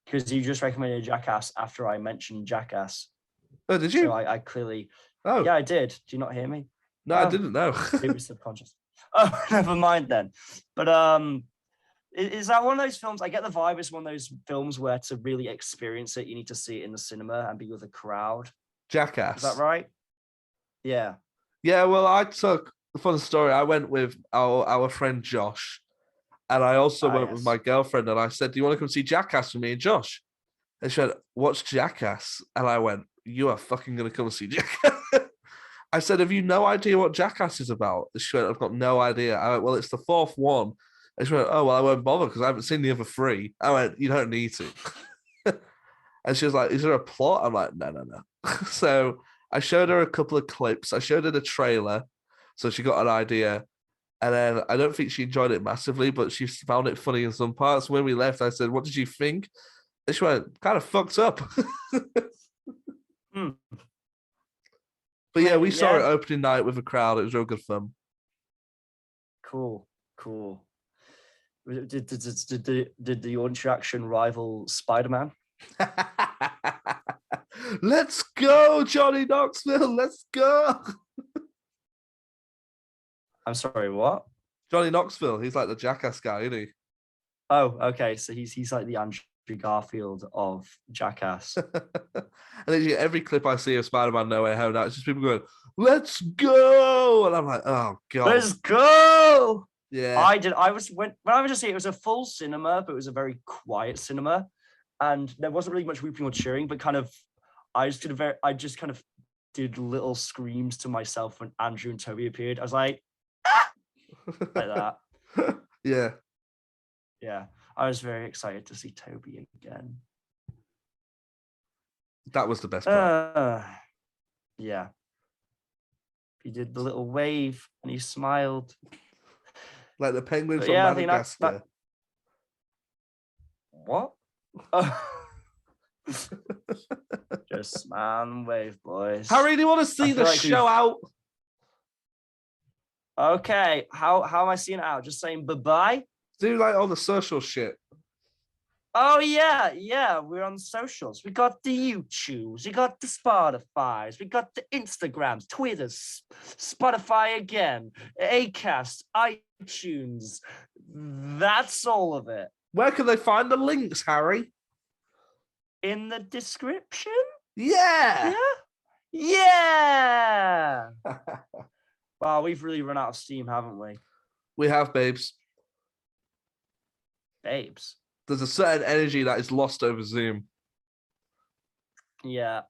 Because you just recommended Jackass after I mentioned Jackass. Oh, did you? So I clearly. Oh, yeah, I did. Do you not hear me? No, I didn't know. Maybe subconscious. Oh, never mind then. But is that one of those films? I get the vibe. It's one of those films where to really experience it, you need to see it in the cinema and be with a crowd. Jackass. Is that right? Yeah. Yeah. Well, I took the fun story. I went with our friend Josh. And I also went with my girlfriend and I said, do you want to come see Jackass with me and Josh? And she went, what's Jackass? And I went, you are fucking going to come see Jackass. I said, have you no idea what Jackass is about? And she went, I've got no idea. I went, well, it's the fourth one. And she went, oh, well, I won't bother because I haven't seen the other three. I went, you don't need to. And she was like, is there a plot? I'm like, no. So I showed her a couple of clips. I showed her the trailer. So she got an idea. And then I don't think she enjoyed it massively, but she found it funny in some parts. When we left, I said, what did you think? And she went, kind of fucked up. But yeah, we saw it opening night with a crowd. It was real good fun. Cool. Did the interaction rival Spider-Man? Let's go, Johnny Knoxville. Let's go. I'm sorry, what? Johnny Knoxville. He's like the Jackass guy, isn't he? Oh, okay. So he's like the Andrew Garfield of Jackass. And then every clip I see of Spider-Man No Way Home now, it's just people going, let's go. And I'm like, oh, God. Let's go. Yeah. I was to say it was a full cinema, but it was a very quiet cinema. And there wasn't really much whooping or cheering, but I just kind of did little screams to myself when Andrew and Toby appeared. I was like, like that. Yeah. I was very excited to see Toby again. That was the best part. Yeah. He did the little wave and he smiled. Like the penguin But from yeah, I think Madagascar. What? Just smile and wave, boys. Harry, do you want to see the show out? Okay, how am I seeing it out? Just saying bye-bye? Do like all the social shit. Oh yeah, we're on socials. We got the YouTubes, we got the Spotify's, we got the Instagrams, Twitters, Spotify again, Acast, iTunes. That's all of it. Where can they find the links, Harry? In the description? Yeah. Yeah. Wow, we've really run out of steam, haven't we? We have, babes. Babes. There's a certain energy that is lost over Zoom. Yeah.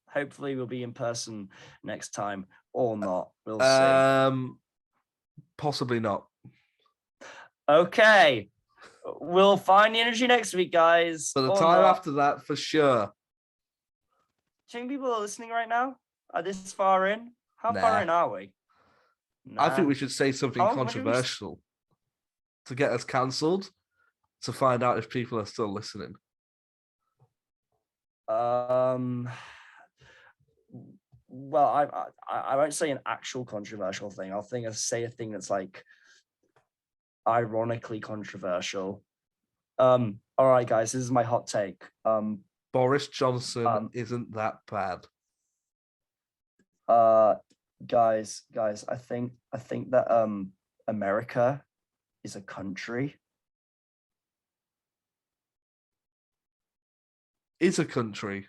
Hopefully we'll be in person next time or not. We'll see. Possibly not. Okay. We'll find the energy next week, guys. But the or time not. after that, for sure. Do you think people are listening right now? Are this far in? How Nah. far in are we? I think we should say something When do we controversial to get us cancelled, to find out if people are still listening. Well, I won't say an actual controversial thing. I'll say a thing that's like ironically controversial. All right, guys, this is my hot take. Boris Johnson isn't that bad. Guys, I think that America is a country. Is a country.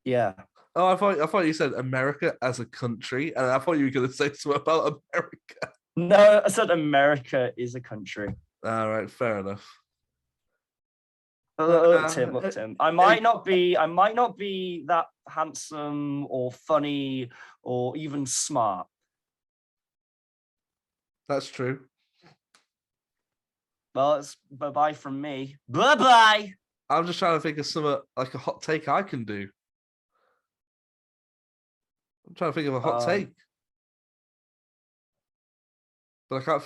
Yeah. Oh, I thought you said America as a country, and I thought you were going to say something about America. No, I said America is a country. All right, fair enough. Look, Tim. I might not be that handsome or funny or even smart. That's true. Well, it's bye-bye from me. Bye-bye. I'm just trying to think of some like a hot take I can do. I'm trying to think of a hot take, but I can't think.